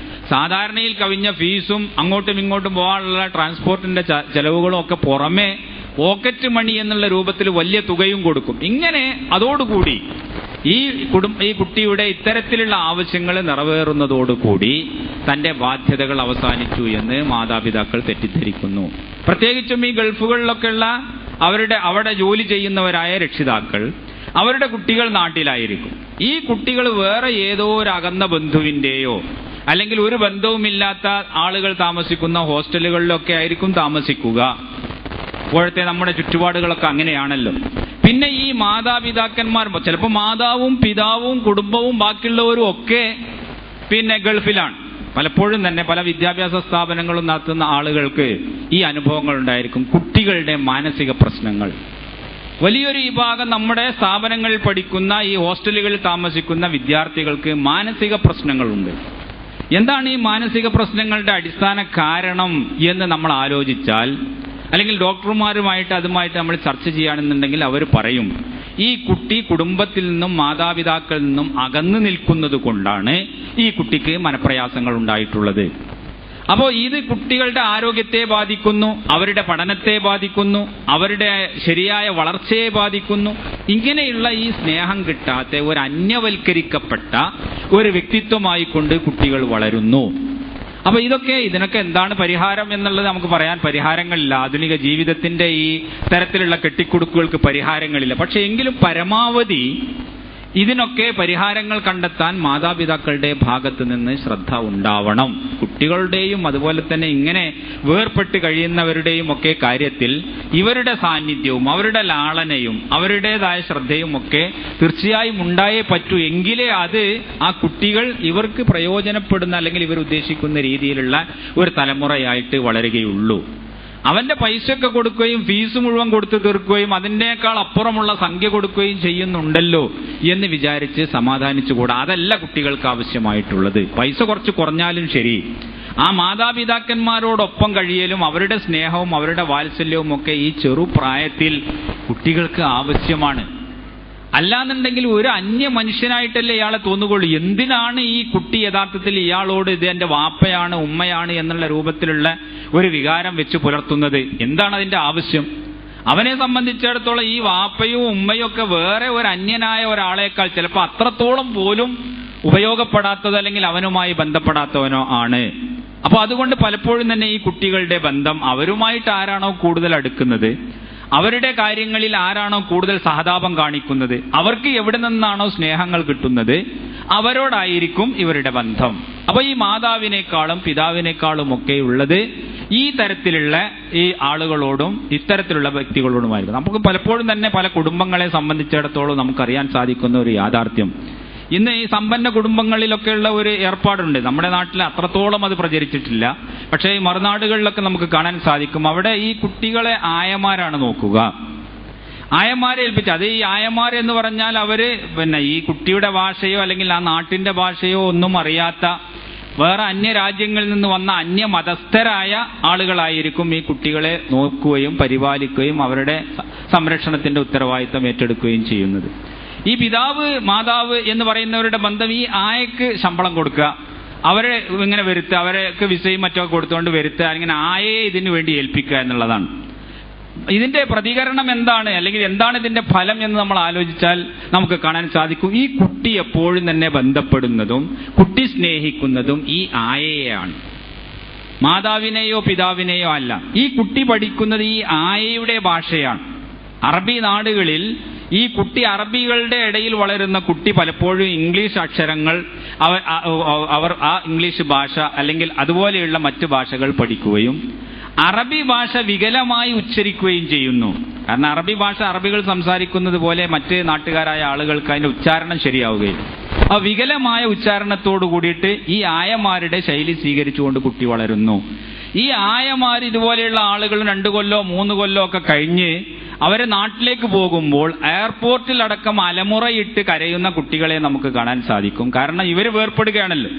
സാധാരണയിൽ കവിഞ്ഞ ഫീസും അങ്ങോട്ടും ഇങ്ങോട്ടും പോകാനുള്ള ട്രാൻസ്പോർട്ടിന്റെ ചെലവുകളും ഒക്കെ പുറമെ പോക്കറ്റ് മണി എന്നുള്ള രൂപത്തിൽ വലിയ തുകയും കൊടുക്കും. ഇങ്ങനെ അതോടുകൂടി ഈ കുട്ടിയുടെ ഇത്തരത്തിലുള്ള ആവശ്യങ്ങൾ നിറവേറുന്നതോടുകൂടി തന്റെ ബാധ്യതകൾ അവസാനിച്ചു എന്ന് മാതാപിതാക്കൾ തെറ്റിദ്ധരിക്കുന്നു. പ്രത്യേകിച്ചും ഈ ഗൾഫുകളിലൊക്കെയുള്ള അവിടെ ജോലി ചെയ്യുന്നവരായ രക്ഷിതാക്കൾ, അവരുടെ കുട്ടികൾ നാട്ടിലായിരിക്കും. ഈ കുട്ടികൾ വേറെ ഏതോ ഒരു അകന്ന ബന്ധുവിന്റെയോ അല്ലെങ്കിൽ ഒരു ബന്ധവുമില്ലാത്ത ആളുകൾ താമസിക്കുന്ന ഹോസ്റ്റലുകളിലൊക്കെ ആയിരിക്കും താമസിക്കുക. ഇപ്പോഴത്തെ നമ്മുടെ ചുറ്റുപാടുകളൊക്കെ അങ്ങനെയാണല്ലോ. പിന്നെ ഈ മാതാപിതാക്കന്മാർ, ചിലപ്പോൾ മാതാവും പിതാവും കുടുംബവും ബാക്കിയുള്ളവരും ഒക്കെ പിന്നെ ഗൾഫിലാണ്. പലപ്പോഴും തന്നെ പല വിദ്യാഭ്യാസ സ്ഥാപനങ്ങളും നടത്തുന്ന ആളുകൾക്ക് ഈ അനുഭവങ്ങൾ ഉണ്ടായിരിക്കും. കുട്ടികളുടെ മാനസിക പ്രശ്നങ്ങൾ, വലിയൊരു വിഭാഗം നമ്മുടെ സ്ഥാപനങ്ങളിൽ പഠിക്കുന്ന ഈ ഹോസ്റ്റലുകളിൽ താമസിക്കുന്ന വിദ്യാർത്ഥികൾക്ക് മാനസിക പ്രശ്നങ്ങളുണ്ട്. എന്താണ് ഈ മാനസിക പ്രശ്നങ്ങളുടെ അടിസ്ഥാന കാരണം എന്ന് നമ്മൾ ആലോചിച്ചാൽ, അല്ലെങ്കിൽ ഡോക്ടർമാരുമായിട്ട് അതുമായിട്ട് നമ്മൾ ചർച്ച ചെയ്യുകയാണെന്നുണ്ടെങ്കിൽ അവർ പറയും, ഈ കുട്ടി കുടുംബത്തിൽ നിന്നും മാതാപിതാക്കളിൽ നിന്നും അകന്നു നിൽക്കുന്നത് കൊണ്ടാണ് ഈ കുട്ടിക്ക് മനപ്രയാസങ്ങൾ ഉണ്ടായിട്ടുള്ളത്. അപ്പോൾ ഇത് കുട്ടികളുടെ ആരോഗ്യത്തെ ബാധിക്കുന്നു, അവരുടെ പഠനത്തെ ബാധിക്കുന്നു, അവരുടെ ശരിയായ വളർച്ചയെ ബാധിക്കുന്നു. ഇങ്ങനെയുള്ള ഈ സ്നേഹം കിട്ടാത്ത ഒരു അന്യവൽക്കരിക്കപ്പെട്ട ഒരു വ്യക്തിത്വമായി കൊണ്ട് കുട്ടികൾ വളരുന്നു. അപ്പൊ ഇതിനൊക്കെ എന്താണ് പരിഹാരം എന്നുള്ളത് നമുക്ക് പറയാൻ പരിഹാരങ്ങളില്ല. ആധുനിക ജീവിതത്തിന്റെ ഈ തരത്തിലുള്ള കെട്ടിക്കുടുക്കുകൾക്ക് പരിഹാരങ്ങളില്ല. പക്ഷെ എങ്കിലും പരമാവധി ഇതിനൊക്കെ പരിഹാരങ്ങൾ കണ്ടെത്താൻ മാതാപിതാക്കളുടെ ഭാഗത്ത് നിന്ന് ശ്രദ്ധ ഉണ്ടാവണം. കുട്ടികളുടെയും അതുപോലെ തന്നെ ഇങ്ങനെ വേർപെട്ട് കഴിയുന്നവരുടെയും ഒക്കെ കാര്യത്തിൽ ഇവരുടെ സാന്നിധ്യവും അവരുടെ ലാളനയും അവരുടേതായ ശ്രദ്ധയും ഒക്കെ തീർച്ചയായും ഉണ്ടായേ പറ്റൂ. എങ്കിലേ അത് ആ കുട്ടികൾ ഇവർക്ക് പ്രയോജനപ്പെടുന്ന അല്ലെങ്കിൽ ഇവർ ഉദ്ദേശിക്കുന്ന രീതിയിലുള്ള ഒരു തലമുറയായിട്ട് വളരുകയുള്ളൂ. അവന്റെ പൈസയൊക്കെ കൊടുക്കുകയും ഫീസ് മുഴുവൻ കൊടുത്തു തീർക്കുകയും അതിനേക്കാൾ അപ്പുറമുള്ള സംഖ്യ കൊടുക്കുകയും ചെയ്യുന്നുണ്ടല്ലോ എന്ന് വിചാരിച്ച് സമാധാനിച്ചുകൂടാ. അതല്ല കുട്ടികൾക്ക് ആവശ്യമായിട്ടുള്ളത്. പൈസ കുറച്ച് കുറഞ്ഞാലും ശരി, ആ മാതാപിതാക്കന്മാരോടൊപ്പം കഴിയലും അവരുടെ സ്നേഹവും അവരുടെ വാത്സല്യവും ഒക്കെ ഈ ചെറുപ്രായത്തിൽ കുട്ടികൾക്ക് ആവശ്യമാണ്. അല്ലാന്നുണ്ടെങ്കിൽ ഒരു അന്യ മനുഷ്യനായിട്ടല്ലേ ഇയാളെ തോന്നുകയുള്ളൂ. എന്തിനാണ് ഈ കുട്ടി യഥാർത്ഥത്തിൽ ഇയാളോട് ഇത് എന്റെ വാപ്പയാണ് ഉമ്മയാണ് എന്നുള്ള രൂപത്തിലുള്ള ഒരു വികാരം വെച്ച് പുലർത്തുന്നത്? എന്താണ് അതിന്റെ ആവശ്യം? അവനെ സംബന്ധിച്ചിടത്തോളം ഈ വാപ്പയും ഉമ്മയും ഒക്കെ വേറെ ഒരു അന്യനായ ഒരാളേക്കാൾ ചിലപ്പോൾ അത്രത്തോളം പോലും ഉപയോഗപ്പെടാത്തതോ അല്ലെങ്കിൽ അവനുമായി ബന്ധപ്പെടാത്തവനോ ആണ്. അപ്പൊ അതുകൊണ്ട് പലപ്പോഴും തന്നെ ഈ കുട്ടികളുടെ ബന്ധം അവരുമായിട്ട് ആരാണോ കൂടുതൽ അടുക്കുന്നത്, അവരുടെ കാര്യങ്ങളിൽ ആരാണോ കൂടുതൽ സഹതാപം കാണിക്കുന്നത്, അവർക്ക് എവിടെ നിന്നാണോ സ്നേഹങ്ങൾ കിട്ടുന്നത്, അവരോടായിരിക്കും ഇവരുടെ ബന്ധം. അപ്പൊ ഈ മാതാവിനേക്കാളും പിതാവിനേക്കാളും ഒക്കെ ഉള്ളത് ഈ തരത്തിലുള്ള ഈ ആളുകളോടും ഇത്തരത്തിലുള്ള വ്യക്തികളോടുമായിരിക്കും. നമുക്ക് പലപ്പോഴും തന്നെ പല കുടുംബങ്ങളെ സംബന്ധിച്ചിടത്തോളം നമുക്കറിയാൻ സാധിക്കുന്ന ഒരു യാഥാർത്ഥ്യം, ഇന്ന് ഈ സമ്പന്ന കുടുംബങ്ങളിലൊക്കെയുള്ള ഒരു ഏർപ്പാടുണ്ട്. നമ്മുടെ നാട്ടിൽ അത്രത്തോളം അത് പ്രചരിച്ചിട്ടില്ല. പക്ഷേ ഈ മറുനാടുകളിലൊക്കെ നമുക്ക് കാണാൻ സാധിക്കും. അവിടെ ഈ കുട്ടികളെ ആയമാരാണ് നോക്കുക. ആയമാരെ ഏൽപ്പിച്ച്, അത് ഈ ആയമാരെന്ന് പറഞ്ഞാൽ അവര് ഈ കുട്ടിയുടെ ഭാഷയോ അല്ലെങ്കിൽ ആ നാട്ടിന്റെ ഭാഷയോ ഒന്നും അറിയാത്ത വേറെ അന്യ രാജ്യങ്ങളിൽ നിന്ന് വന്ന അന്യമതസ്ഥരായ ആളുകളായിരിക്കും ഈ കുട്ടികളെ നോക്കുകയും പരിപാലിക്കുകയും അവരുടെ സംരക്ഷണത്തിന്റെ ഉത്തരവാദിത്തം ഏറ്റെടുക്കുകയും ചെയ്യുന്നത്. ഈ പിതാവ് മാതാവ് എന്ന് പറയുന്നവരുടെ ബന്ധം ഈ ആയക്ക് ശമ്പളം കൊടുക്കുക, അവരെ ഇങ്ങനെ വരുത്തുക, അവർക്ക് വിസയും മറ്റൊക്കെ കൊടുത്തുകൊണ്ട് വരുത്തുക, ഇങ്ങനെ ആയയെ ഇതിനു വേണ്ടി ഏൽപ്പിക്കുക എന്നുള്ളതാണ്. ഇതിന്റെ പ്രതികരണം എന്താണ്, അല്ലെങ്കിൽ എന്താണ് ഇതിന്റെ ഫലം എന്ന് നമ്മൾ ആലോചിച്ചാൽ നമുക്ക് കാണാൻ സാധിക്കും. ഈ കുട്ടി എപ്പോഴും തന്നെ ബന്ധപ്പെടുന്നതും കുട്ടി സ്നേഹിക്കുന്നതും ഈ ആയയെയാണ്, മാതാവിനെയോ പിതാവിനെയോ അല്ല. ഈ കുട്ടി പഠിക്കുന്നത് ഈ ആയയുടെ ഭാഷയാണ്. അറബി നാടുകളിൽ ഈ കുട്ടി, അറബികളുടെ ഇടയിൽ വളരുന്ന കുട്ടി പലപ്പോഴും ഇംഗ്ലീഷ് അക്ഷരങ്ങൾ അവർ ആ ഇംഗ്ലീഷ് ഭാഷ അല്ലെങ്കിൽ അതുപോലെയുള്ള മറ്റു ഭാഷകൾ പഠിക്കുകയും അറബി ഭാഷ വികലമായി ഉച്ചരിക്കുകയും ചെയ്യുന്നു. കാരണം അറബി ഭാഷ അറബികൾ സംസാരിക്കുന്നത് പോലെ മറ്റ് നാട്ടുകാരായ ആളുകൾക്ക് അതിന്റെ ഉച്ചാരണം ശരിയാവുകയും ആ വികലമായ ഉച്ചാരണത്തോടു കൂടിയിട്ട് ഈ ആയമാരുടെ ശൈലി സ്വീകരിച്ചുകൊണ്ട് കുട്ടി വളരുന്നു. ഈ ആയമാർ ഇതുപോലെയുള്ള ആളുകൾ 2 കൊല്ലോ 3 കൊല്ലോ ഒക്കെ കഴിഞ്ഞ് അവരെ നാട്ടിലേക്ക് പോകുമ്പോൾ എയർപോർട്ടിൽ അടക്കം അലമുറയിട്ട് കരയുന്ന കുട്ടികളെ നമുക്ക് കാണാൻ സാധിക്കും. കാരണം ഇവർ വേർപ്പെടുകയാണല്ലോ.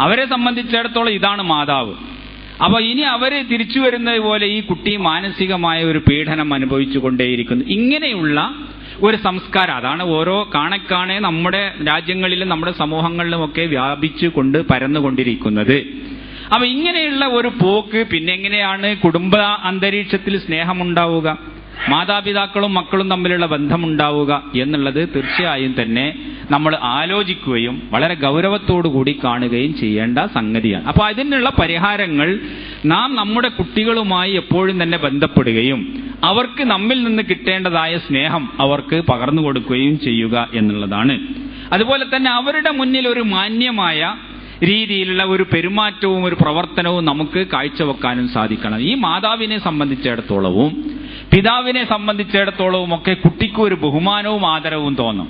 അവരെ സംബന്ധിച്ചിടത്തോളം ഇതാണ് മാതാവ്. അപ്പൊ ഇനി അവര് തിരിച്ചു വരുന്നത് പോലെ ഈ കുട്ടി മാനസികമായ ഒരു പീഡനം അനുഭവിച്ചു കൊണ്ടേയിരിക്കുന്നു. ഇങ്ങനെയുള്ള ഒരു സംസ്കാരം അതാണ് ഓരോ കാണെ നമ്മുടെ രാജ്യങ്ങളിലും നമ്മുടെ സമൂഹങ്ങളിലും ഒക്കെ വ്യാപിച്ചു കൊണ്ട് പരന്നുകൊണ്ടിരിക്കുന്നത്. അപ്പൊ ഇങ്ങനെയുള്ള ഒരു പോക്ക് പിന്നെ എങ്ങനെയാണ് കുടുംബ അന്തരീക്ഷത്തിൽ സ്നേഹമുണ്ടാവുക, മാതാപിതാക്കളും മക്കളും തമ്മിലുള്ള ബന്ധമുണ്ടാവുക എന്നുള്ളത് തീർച്ചയായും തന്നെ നമ്മൾ ആലോചിക്കുകയും വളരെ ഗൗരവത്തോടുകൂടി കാണുകയും ചെയ്യേണ്ട സംഗതിയാണ്. അപ്പൊ അതിനുള്ള പരിഹാരങ്ങൾ നാം നമ്മുടെ കുട്ടികളുമായി എപ്പോഴും തന്നെ ബന്ധപ്പെടുകയും അവർക്ക് നമ്മിൽ നിന്ന് കിട്ടേണ്ടതായ സ്നേഹം അവർക്ക് പകർന്നു കൊടുക്കുകയും ചെയ്യുക എന്നുള്ളതാണ്. അതുപോലെ തന്നെ അവരുടെ മുന്നിൽ ഒരു മാന്യമായ രീതിയിലുള്ള ഒരു പെരുമാറ്റവും ഒരു പ്രവർത്തനവും നമുക്ക് കാഴ്ചവെക്കാനും സാധിക്കണം. ഈ മാതാവിനെ സംബന്ധിച്ചിടത്തോളവും പിതാവിനെ സംബന്ധിച്ചിടത്തോളവും ഒക്കെ കുട്ടിക്ക് ഒരു ബഹുമാനവും ആദരവും തോന്നും,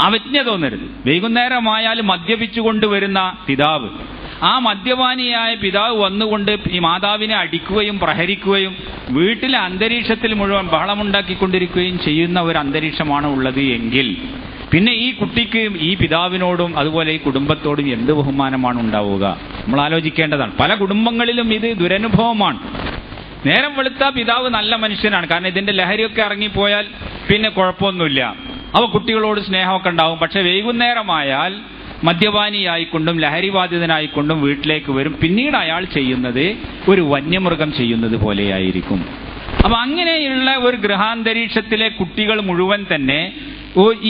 അവജ്ഞ തോന്നരുത്. വൈകുന്നേരമായാൽ മദ്യപിച്ചുകൊണ്ടുവരുന്ന പിതാവ്, ആ മദ്യപാനിയായ പിതാവ് വന്നുകൊണ്ട് ഈ മാതാവിനെ അടിക്കുകയും പ്രഹരിക്കുകയും വീട്ടിലെ അന്തരീക്ഷത്തിൽ മുഴുവൻ ബഹളമുണ്ടാക്കിക്കൊണ്ടിരിക്കുകയും ചെയ്യുന്ന ഒരു അന്തരീക്ഷമാണ് ഉള്ളത് എങ്കിൽ പിന്നെ ഈ കുട്ടിക്ക് ഈ പിതാവിനോടും അതുപോലെ ഈ കുടുംബത്തോടും എന്ത് ബഹുമാനമാണ് ഉണ്ടാവുക? നമ്മൾ ആലോചിക്കേണ്ടതാണ്. പല കുടുംബങ്ങളിലും ഇത് ദുരനുഭവമാണ്. നേരം വെളുത്ത പിതാവ് നല്ല മനുഷ്യനാണ്, കാരണം ഇതിന്റെ ലഹരിയൊക്കെ ഇറങ്ങിപ്പോയാൽ പിന്നെ കുഴപ്പമൊന്നുമില്ല, അവ കുട്ടികളോട് സ്നേഹമൊക്കെ ഉണ്ടാവും. പക്ഷെ വൈകുന്നേരമായാൽ മദ്യപാനിയായിക്കൊണ്ടും ലഹരിബാധിതനായിക്കൊണ്ടും വീട്ടിലേക്ക് വരും. പിന്നീട് അയാൾ ചെയ്യുന്നത് ഒരു വന്യമൃഗം ചെയ്യുന്നത് പോലെയായിരിക്കും. അപ്പൊ അങ്ങനെയുള്ള ഒരു ഗൃഹാന്തരീക്ഷത്തിലെ കുട്ടികൾ മുഴുവൻ തന്നെ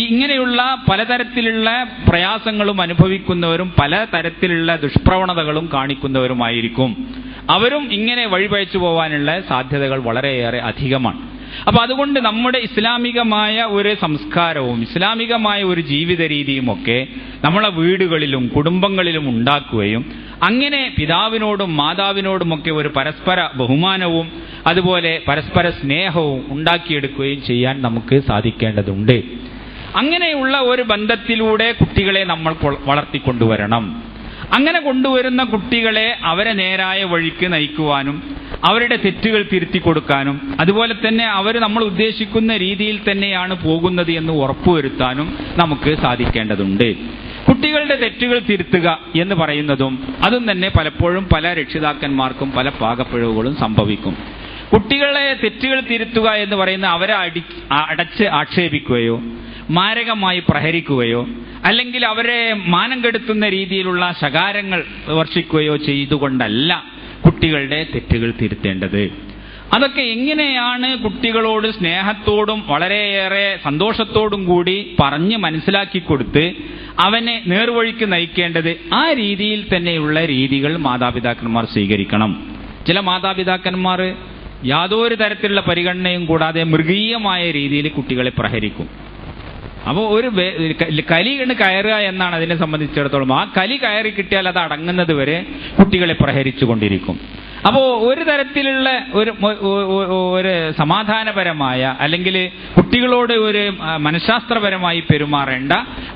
ഇങ്ങനെയുള്ള പലതരത്തിലുള്ള പ്രയാസങ്ങളും അനുഭവിക്കുന്നവരും പലതരത്തിലുള്ള ദുഷ്പ്രവണതകളും കാണിക്കുന്നവരുമായിരിക്കും. അവരും ഇങ്ങനെ വഴിപഴച്ചു പോകാനുള്ള സാധ്യതകൾ വളരെയേറെ അധികമാണ്. അപ്പൊ അതുകൊണ്ട് നമ്മുടെ ഇസ്ലാമികമായ ഒരു സംസ്കാരവും ഇസ്ലാമികമായ ഒരു ജീവിത രീതിയും ഒക്കെ നമ്മളെ വീടുകളിലും കുടുംബങ്ങളിലും ഉണ്ടാക്കുകയും അങ്ങനെ പിതാവിനോടും മാതാവിനോടുമൊക്കെ ഒരു പരസ്പര ബഹുമാനവും അതുപോലെ പരസ്പര സ്നേഹവും ഉണ്ടാക്കിയെടുക്കുകയും ചെയ്യാൻ നമുക്ക് സാധിക്കേണ്ടതുണ്ട്. അങ്ങനെയുള്ള ഒരു ബന്ധത്തിലൂടെ കുട്ടികളെ നമ്മൾ വളർത്തിക്കൊണ്ടുവരണം. അങ്ങനെ കൊണ്ടുവരുന്ന കുട്ടികളെ അവരെ നേരായ വഴിക്ക് നയിക്കുവാനും അവരുടെ തെറ്റുകൾ തിരുത്തി കൊടുക്കാനും അതുപോലെ തന്നെ അവർ നമ്മൾ ഉദ്ദേശിക്കുന്ന രീതിയിൽ തന്നെയാണ് പോകുന്നത് എന്ന് ഉറപ്പുവരുത്താനും നമുക്ക് സാധിക്കേണ്ടതുണ്ട്. കുട്ടികളുടെ തെറ്റുകൾ തിരുത്തുക എന്ന് പറയുന്നതും അതും തന്നെ പലപ്പോഴും പല രക്ഷിതാക്കന്മാർക്കും പല പാകപ്പിഴവുകളും സംഭവിക്കും. കുട്ടികളെ തെറ്റുകൾ തിരുത്തുക എന്ന് പറയുന്ന അവരെ അടച്ച് ആക്ഷേപിക്കുകയോ മാരകമായി പ്രഹരിക്കുകയോ അല്ലെങ്കിൽ അവരെ മാനം കെടുത്തുന്ന രീതിയിലുള്ള ശകാരങ്ങൾ വർഷിക്കുകയോ ചെയ്തുകൊണ്ടല്ല കുട്ടികളുടെ തെറ്റുകൾ തിരുത്തേണ്ടത്. അതൊക്കെ എങ്ങനെയാണ് കുട്ടികളോട് സ്നേഹത്തോടും വളരെയേറെ സന്തോഷത്തോടും കൂടി പറഞ്ഞ് മനസ്സിലാക്കി കൊടുത്ത് അവനെ നേർവഴിക്ക് നയിക്കേണ്ടത്, ആ രീതിയിൽ തന്നെയുള്ള രീതികൾ മാതാപിതാക്കന്മാർ സ്വീകരിക്കണം. ചില മാതാപിതാക്കന്മാർ യാതൊരു തരത്തിലുള്ള പരിഗണനയും കൂടാതെ മൃഗീയമായ രീതിയിൽ കുട്ടികളെ പ്രഹരിക്കും. അപ്പോൾ ഒരു കലി കയറുക എന്നാണ് അതിനെ സംബന്ധിച്ചിടത്തോളം. ആ കലി കയറി കിട്ടിയാൽ അത് അടങ്ങുന്നത് വരെ കുട്ടികളെ പ്രഹരിച്ചു കൊണ്ടിരിക്കും. അപ്പോൾ ഒരു തരത്തിലുള്ള ഒരു സമാധാനപരമായ അല്ലെങ്കിൽ കുട്ടികളോട് ഒരു മനഃശാസ്ത്രപരമായി പെരുമാറേണ്ട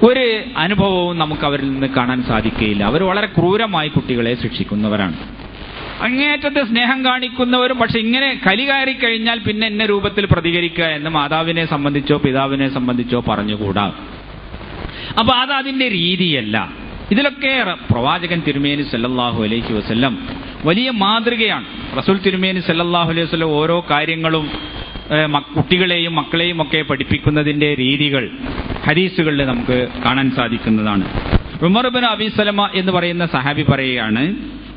ഒരു അനുഭവവും നമുക്ക് അവരിൽ നിന്ന് കാണാൻ സാധിക്കുകയില്ല. അവർ വളരെ ക്രൂരമായി കുട്ടികളെ ശിക്ഷിക്കുന്നവരാണ്. അങ്ങേയറ്റത്തെ സ്നേഹം കാണിക്കുന്നവരും പക്ഷെ ഇങ്ങനെ കലി കയറി കഴിഞ്ഞാൽ പിന്നെ എന്ന രൂപത്തിൽ പ്രതികരിക്കുക എന്ന് മാതാവിനെ സംബന്ധിച്ചോ പിതാവിനെ സംബന്ധിച്ചോ പറഞ്ഞുകൂടാ. അപ്പൊ അത് അതിന്റെ രീതിയല്ല. ഇതിലൊക്കെ പ്രവാചകൻ തിരുമേനി സല്ലല്ലാഹു അലൈഹി വസല്ലം വലിയ മാതൃകയാണ്. റസൂൽ തിരുമേനി സല്ലല്ലാഹു അലൈഹി വസല്ലം ഓരോ കാര്യങ്ങളും കുട്ടികളെയും മക്കളെയും ഒക്കെ പഠിപ്പിക്കുന്നതിന്റെ രീതികൾ ഹദീസുകളിൽ നമുക്ക് കാണാൻ സാധിക്കുന്നതാണ്. ഉമർ ഇബ്നു അബീ സലമ എന്ന് പറയുന്ന സഹാബി പറയുകയാണ്,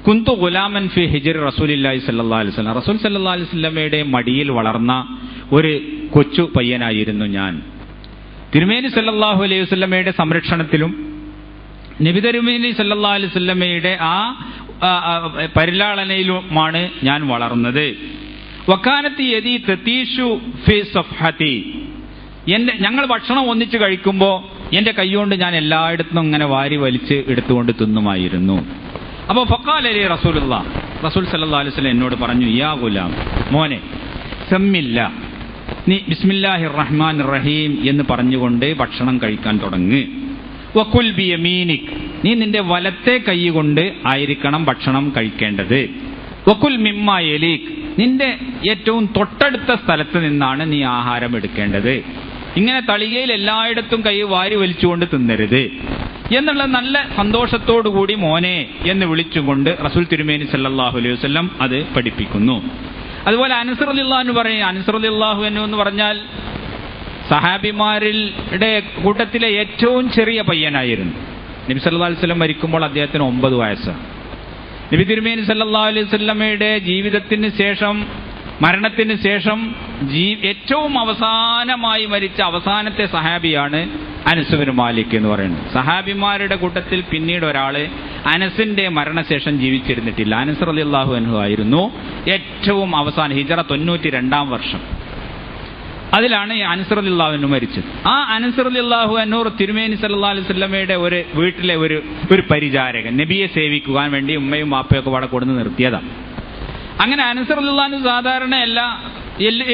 കുന്തു ഗുലാമൻ ഫി ഹിജ്ർ റസൂലില്ലാഹി സല്ലല്ലാഹു അലൈഹി വസല്ലം. റസൂൽ സല്ലല്ലാഹു അലൈഹി വസല്ലമയുടെ മടിയിൽ വളർന്ന ഒരു കൊച്ചു പയ്യനായിരുന്നു ഞാൻ. തിരുമേനി സല്ലല്ലാഹു അലൈഹി വസല്ലമയുടെ സംരക്ഷണത്തിലും നബി തിരുമേനി സല്ലല്ലാഹു അലൈഹി വസല്ലമയുടെ ആ പരിലാളനയിലുമാണ് ഞാൻ വളർന്നത്. വക്കാനത്തി യദി തതീഷു ഫി സഫഹതി. ഞങ്ങൾ ഭക്ഷണം ഒന്നിച്ച് കഴിക്കുമ്പോൾ എന്റെ കൈകൊണ്ട് ഞാൻ എല്ലായിടത്തും ഇങ്ങനെ വാരി വലിച്ച് എടുത്തുകൊണ്ട് തിന്നുമായിരുന്നു. അപ്പോൾ ഫഖാല ലി റസൂലുള്ളാഹ്, റസൂൽ സല്ലല്ലാഹു അലൈഹി വസല്ലം എന്നോട് പറഞ്ഞു, യാ ഗുലാം, മോനെ, സമ്മില്ല, നീ ബിസ്മില്ലാഹിർ റഹ്മാനിർ റഹീം എന്ന് പറഞ്ഞുകൊണ്ട് ഭക്ഷണം കഴിക്കാൻ തുടങ്ങ്. വകുൽ ബിയമീനിക്, നീ നിന്റെ വലത്തെ കൈ കൊണ്ട് ആയിരിക്കണം ഭക്ഷണം കഴിക്കേണ്ടത്. വകുൽ മിമ്മാ യലീക്, നിന്റെ ഏറ്റവും തൊട്ടടുത്ത സ്ഥലത്ത് നിന്നാണ് നീ ആഹാരം എടുക്കേണ്ടത്. ഇങ്ങനെ തളികയിൽ എല്ലായിടത്തും കൈ വാരി വലിച്ചുകൊണ്ട് തിന്നരുത് എന്നുള്ള നല്ല സന്തോഷത്തോടുകൂടി മോനെ എന്ന് വിളിച്ചുകൊണ്ട് റസൂൽ തിരുമേനി സല്ലല്ലാഹു അലൈഹി വസല്ലം അത് പഠിപ്പിക്കുന്നു. അതുപോലെ അനസ് റളിയല്ലാഹു അൻഹു പറയും, അനസ് റളിയല്ലാഹു അൻഹു എന്ന് പറഞ്ഞാൽ സഹാബിമാരുടെ കൂട്ടത്തിലെ ഏറ്റവും ചെറിയ പയ്യനായിരുന്നു. നബി സല്ലല്ലാഹു അലൈഹി വസല്ലം മരിക്കുമ്പോൾ അദ്ദേഹത്തിന് 9 വയസ്സാണ്. നബി തിരുമേനി സല്ലല്ലാഹു അലൈഹി വസല്ലമയുടെ ജീവിതത്തിന് ശേഷം മരണത്തിന് ശേഷം ഏറ്റവും അവസാനമായി മരിച്ച അവസാനത്തെ സഹാബിയാണ് അനസ് ബിൻ മാലിക് എന്ന് പറയുന്നത്. സഹാബിമാരുടെ കൂട്ടത്തിൽ പിന്നീട് ഒരാള് അനസിന്റെ മരണശേഷം ജീവിച്ചിരുന്നിട്ടില്ല. അനസ് റളിയല്ലാഹു അൻഹു ആയിരുന്നു ഏറ്റവും അവസാനം. ഹിജ്റ 92-ാം വർഷം അതിലാണ് അനസ് റളിയല്ലാഹു അൻഹു മരിച്ചത്. ആ അനസ് റളിയല്ലാഹു അൻഹു തിരുമേനി സല്ലല്ലാഹു അലൈഹി വസല്ലമയുടെ ഒരു വീട്ടിലെ ഒരു പരിചാരകൻ, നബിയെ സേവിക്കുവാൻ വേണ്ടി ഉമ്മയും വാപ്പയൊക്കെ അവിടെ കൊടുന്ന് നിർത്തിയതാണ്. അങ്ങനെ അനസ് റളിയല്ലാഹു അൻഹു സാധാരണ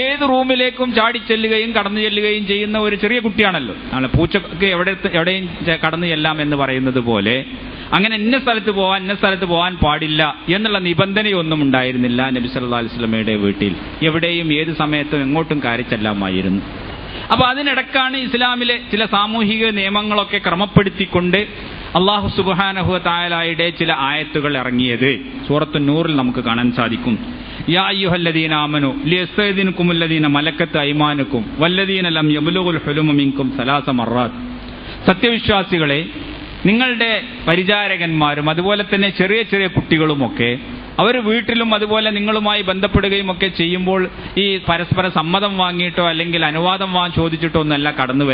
ഏത് റൂമിലേക്കും ചാടി ചെല്ലുകയും കടന്നു ചെല്ലുകയും ചെയ്യുന്ന ഒരു ചെറിയ കുട്ടിയാണല്ലോ. നാളെ പൂച്ചക്ക് എവിടെയും കടന്നു ചെല്ലാം എന്ന് പറയുന്നത് പോലെ അങ്ങനെ ഇന്ന സ്ഥലത്ത് പോകാൻ പാടില്ല എന്നുള്ള നിബന്ധനയൊന്നും ഉണ്ടായിരുന്നില്ല നബി സല്ലല്ലാഹു അലൈഹി വസല്ലമയുടെ വീട്ടിൽ. എവിടെയും ഏത് സമയത്തും എങ്ങോട്ടും കയറി ചെല്ലാമായിരുന്നു. അപ്പൊ അതിനിടക്കാണ് ഇസ്ലാമിലെ ചില സാമൂഹിക നിയമങ്ങളൊക്കെ ക്രമപ്പെടുത്തിക്കൊണ്ട് അല്ലാഹു സുബ്ഹാനഹു വ തആലയുടെ ചില ആയത്തുകൾ ഇറങ്ങിയത് സൂറത്തുൻ നൂറിൽ നമുക്ക് കാണാൻ സാധിക്കും. യാ അയ്യുഹല്ലദീന ആമനു ലിയസ്തഅദിനുകുമുല്ലദീന മലക്കത്ത് അയ്മാനുക്കും വല്ലദീന ലം യബ്ലുഗുൽ ഹുലുമ മിൻകും സലാസ മർറാത്ത്. സത്യവിശ്വാസികളെ, നിങ്ങളുടെ പരിചാരകന്മാരും അതുപോലെ തന്നെ ചെറിയ ചെറിയ കുട്ടികളുമൊക്കെ അവർ വീട്ടിലും അതുപോലെ നിങ്ങളുമായി ബന്ധപ്പെടുകയും ഒക്കെ ചെയ്യുമ്പോൾ ഈ പരസ്പര സമ്മതം വാങ്ങിയിട്ടോ അല്ലെങ്കിൽ അനുവാദം ചോദിച്ചിട്ടോ ഒന്നല്ല കടന്നു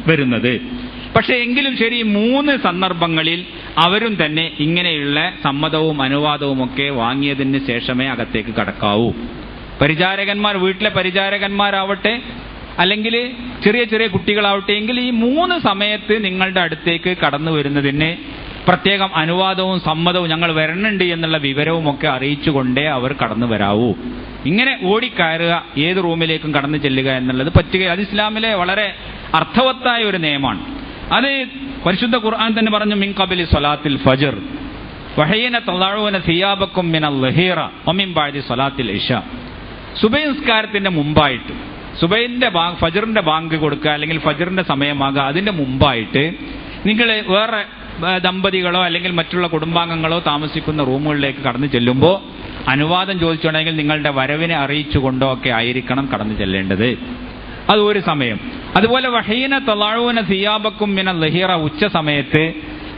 വരുന്നത്. പക്ഷെ എങ്കിലും ശരി 3 സന്ദർഭങ്ങളിൽ അവരും തന്നെ ഇങ്ങനെയുള്ള സമ്മതവും അനുവാദവും ഒക്കെ വാങ്ങിയതിന് ശേഷമേ അകത്തേക്ക് കടക്കാവൂ. പരിചാരകന്മാർ, വീട്ടിലെ പരിചാരകന്മാരാവട്ടെ അല്ലെങ്കിൽ ചെറിയ ചെറിയ കുട്ടികളാവട്ടെ എങ്കിൽ ഈ 3 സമയത്ത് നിങ്ങളുടെ അടുത്തേക്ക് കടന്നു വരുന്നതിന് പ്രത്യേകം അനുവാദവും സമ്മതവും ഞങ്ങൾ വരണുണ്ട് എന്നുള്ള വിവരവും ഒക്കെ അറിയിച്ചുകൊണ്ടേ അവർ കടന്നു വരാവൂ. ഇങ്ങനെ ഓടിക്കയറുക, ഏത് റൂമിലേക്കും കടന്നു ചെല്ലുക എന്നുള്ളത് പറ്റുക. അത് ഇസ്ലാമിലെ വളരെ അർത്ഥവത്തായ ഒരു നിയമമാണ്. അത് പരിശുദ്ധ ഖുർആൻ തന്നെ പറഞ്ഞു, മിൻ ഖബലി സ്വലാത്തിൽ ഫജ്ർ വഹീന തളഊന സിയാബക്കും മിനൽ ലഹീറ വമിൻ ബഅദി സ്വലാത്തിൽ ഇശാ. സുബഹി നിസ്കാരത്തിന്റെ മുമ്പായിട്ട്, ഫജ്റിന്റെ ബാങ്ക് കൊടുക്കുക അല്ലെങ്കിൽ ഫജ്റിന്റെ സമയമാകുക, അതിന്റെ മുമ്പായിട്ട് നിങ്ങൾ വേറെ ദമ്പതികളോ അല്ലെങ്കിൽ മറ്റുള്ള കുടുംബാംഗങ്ങളോ താമസിക്കുന്ന റൂമുകളിലേക്ക് കടന്നു ചെല്ലുമ്പോൾ അനുവാദം ചോദിച്ചുകൊണ്ടെങ്കിൽ നിങ്ങളുടെ വരവിനെ അറിയിച്ചുകൊണ്ടോ ഒക്കെ ആയിരിക്കണം കടന്നു ചെല്ലേണ്ടത്. അത് ഒരു സമയം. അതുപോലെ വഹീന തളഊന സിയാബക്കും മിനൽ ലഹീറ, ഉച്ച സമയത്ത്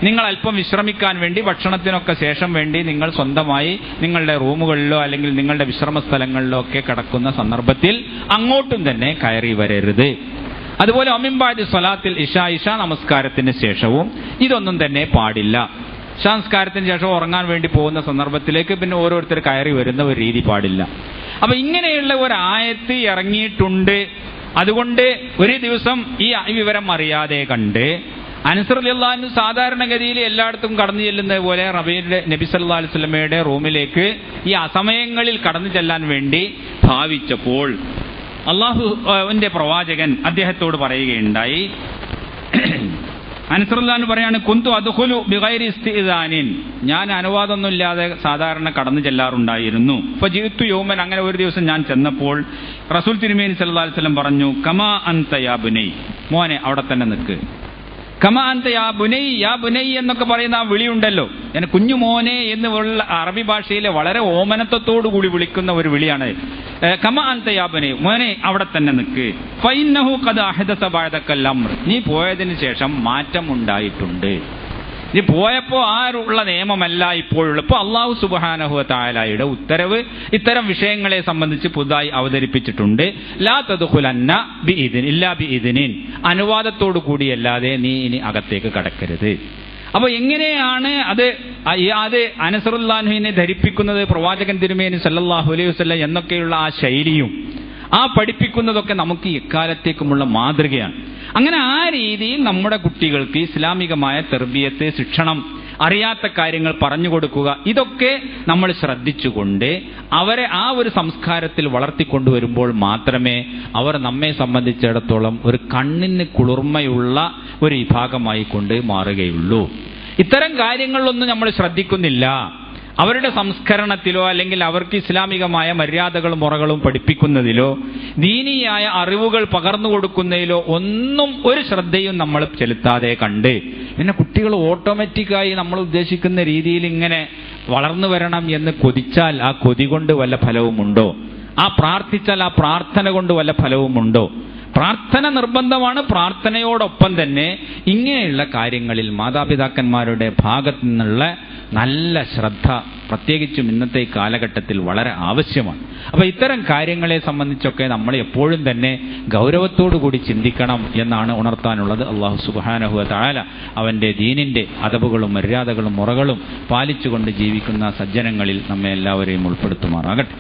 നിങ്ങൾ അല്പം വിശ്രമിക്കാൻ വേണ്ടി, ഭക്ഷണത്തിനൊക്കെ ശേഷം വേണ്ടി നിങ്ങൾ സ്വന്തമായി നിങ്ങളുടെ റൂമുകളിലോ അല്ലെങ്കിൽ നിങ്ങളുടെ വിശ്രമ സ്ഥലങ്ങളിലോ ഒക്കെ കിടക്കുന്ന സന്ദർഭത്തിൽ അങ്ങോട്ടും തന്നെ കയറി വരരുത്. അതുപോലെ വമിൻ ബഅദി സ്വലാത്തിൽ ഇശാ, ഇശാ നമസ്കാരത്തിന് ശേഷവും ഇതൊന്നും തന്നെ പാടില്ല. ഇശാ നമസ്കാരത്തിന് ശേഷം ഉറങ്ങാൻ വേണ്ടി പോകുന്ന സന്ദർഭത്തിലേക്ക് പിന്നെ ഓരോരുത്തർ കയറി വരുന്ന ഒരു രീതി പാടില്ല. അപ്പൊ ഇങ്ങനെയുള്ള ഒരു ആയത്ത് ഇറങ്ങിയിട്ടുണ്ട്. അതുകൊണ്ട് ഒരു ദിവസം ഈ വിവരം അറിയാതെ കണ്ട് അനസ് റളിയല്ലാഹു അൻഹു സാധാരണഗതിയിൽ എല്ലായിടത്തും കടന്നു ചെല്ലുന്നത് പോലെ നബി സല്ലല്ലാഹു അലൈഹി വസല്ലമയുടെ റൂമിലേക്ക് ഈ അസമയങ്ങളിൽ കടന്നു ചെല്ലാൻ വേണ്ടി ഭാവിച്ചപ്പോൾ അള്ളാഹുവിന്റെ പ്രവാചകൻ അദ്ദേഹത്തോട് പറയുകയുണ്ടായി. അനസ് റളിയല്ലാഹു അൻഹു പറയാണ്, കുന്തു അദ്ഖുലു ബിഗൈരി ഇസ്തിഇദാനിൻ, ഞാൻ അനുവാദമൊന്നുമില്ലാതെ സാധാരണ കടന്നു ചെല്ലാറുണ്ടായിരുന്നു. ഫജിഅ്തു യൗമൻ, അങ്ങനെ ഒരു ദിവസം ഞാൻ ചെന്നപ്പോൾ റസൂൽ തിരുമേനി സല്ലല്ലാഹു അലൈഹി വസല്ലം പറഞ്ഞു, കമാ അൻത യാ ബുനൈ, മോനെ അവിടെ തന്നെ നിൽക്ക്. കമാ അൻത യാ ബുനൈ, യാ ബുനൈ എന്നൊക്കെ പറയുന്ന ആ വിളിയുണ്ടല്ലോ, ഞാൻ കുഞ്ഞു മോനെ എന്നുള്ള അറബി ഭാഷയിലെ വളരെ ഓമനത്വത്തോടു കൂടി വിളിക്കുന്ന ഒരു വിളിയാണ്. കമാ അൻത യാ ബുനൈ, മോനെ അവിടെ തന്നെ നിൽക്ക്. ഫഇന്നഹു ഖദ് അഹദസ ബഅദകൽ അംർ, നീ പോയതിന് ശേഷം മാറ്റം ഉണ്ടായിട്ടുണ്ട്. നീ പോയപ്പോൾ ആരുള്ള നിയമമല്ല ഇപ്പോഴുള്ള. ഇപ്പോൾ അല്ലാഹു സുബ്ഹാനഹു വ തആലയുടെ ഉത്തരവ് ഇത്തരം വിഷയങ്ങളെ സംബന്ധിച്ച് പുതുതായി അവതരിപ്പിച്ചിട്ടുണ്ട്. ലാ തദ്ഖുലന്ന ബിഇദ്ൻ ഇല്ലാ ബിഇദ്നിൻ, അനുവാദത്തോടു കൂടിയല്ലാതെ നീ ഇനി അകത്തേക്ക് കടക്കരുത്. അപ്പോൾ എങ്ങനെയാണ് അത് അനസ് റളിയല്ലാഹു അൻഹുവിനെ ധരിപ്പിക്കുന്നത് പ്രവാചകൻ തിരുമേനി സല്ലല്ലാഹു അലൈഹി വസല്ലം എന്നൊക്കെയുള്ള ആ ശൈലിയും ആ പഠിപ്പിക്കുന്നതൊക്കെ നമുക്ക് എക്കാലത്തേക്കുമുള്ള മാതൃകയാണ്. അങ്ങനെ ആ രീതിയിൽ നമ്മുടെ കുട്ടികൾക്ക് ഇസ്ലാമികമായ തർബിയത്ത്, ശിക്ഷണം, അറിയാത്ത കാര്യങ്ങൾ പറഞ്ഞു കൊടുക്കുക, ഇതൊക്കെ നമ്മൾ ശ്രദ്ധിച്ചുകൊണ്ട് അവരെ ആ ഒരു സംസ്കാരത്തിൽ വളർത്തിക്കൊണ്ടുവരുമ്പോൾ മാത്രമേ അവർ നമ്മെ സംബന്ധിച്ചിടത്തോളം ഒരു കണ്ണിന് കുളിർമയുള്ള ഒരു വിഭാഗമായി കൊണ്ട് മാറുകയുള്ളൂ. ഇത്തരം കാര്യങ്ങളിലൊന്നും നമ്മൾ ശ്രദ്ധിക്കുന്നില്ല. അവരുടെ സംസ്കരണത്തിലോ അല്ലെങ്കിൽ അവർക്ക് ഇസ്ലാമികമായ മര്യാദകളും മുറകളും പഠിപ്പിക്കുന്നതിലോ ദീനീയായ അറിവുകൾ പകർന്നു കൊടുക്കുന്നതിലോ ഒന്നും ഒരു ശ്രദ്ധയും നമ്മൾ ചെലുത്താതെ കണ്ട് പിന്നെ കുട്ടികൾ ഓട്ടോമാറ്റിക്കായി നമ്മൾ ഉദ്ദേശിക്കുന്ന രീതിയിൽ ഇങ്ങനെ വളർന്നു വരണം എന്ന് കൊതിച്ചാൽ ആ കൊതി കൊണ്ട് വല്ല ഫലവുമുണ്ടോ? ആ പ്രാർത്ഥിച്ചാൽ ആ പ്രാർത്ഥന കൊണ്ട് വല്ല ഫലവുമുണ്ടോ? പ്രാർത്ഥന നിർബന്ധമാണ്. പ്രാർത്ഥനയോടൊപ്പം തന്നെ ഇങ്ങനെയുള്ള കാര്യങ്ങളിൽ മാതാപിതാക്കന്മാരുടെ ഭാഗത്തു നിന്നുള്ള നല്ല ശ്രദ്ധ പ്രത്യേകിച്ചും ഇന്നത്തെ കാലഘട്ടത്തിൽ വളരെ ആവശ്യമാണ്. അപ്പോൾ ഇത്തരം കാര്യങ്ങളെ സംബന്ധിച്ചൊക്കെ നമ്മൾ എപ്പോഴും തന്നെ ഗൗരവത്തോടു കൂടി ചിന്തിക്കണം എന്നാണ് ഉണർത്താനുള്ളത്. അല്ലാഹു സുബ്ഹാനഹു വ തആല അവൻ്റെ ദീനിൻ്റെ അദബുകളും മര്യാദകളും മുറകളും പാലിച്ചുകൊണ്ട് ജീവിക്കുന്ന സജ്ജനങ്ങളിൽ നമ്മെ എല്ലാവരെയും ഉൾപ്പെടുത്തുമാറാകട്ടെ.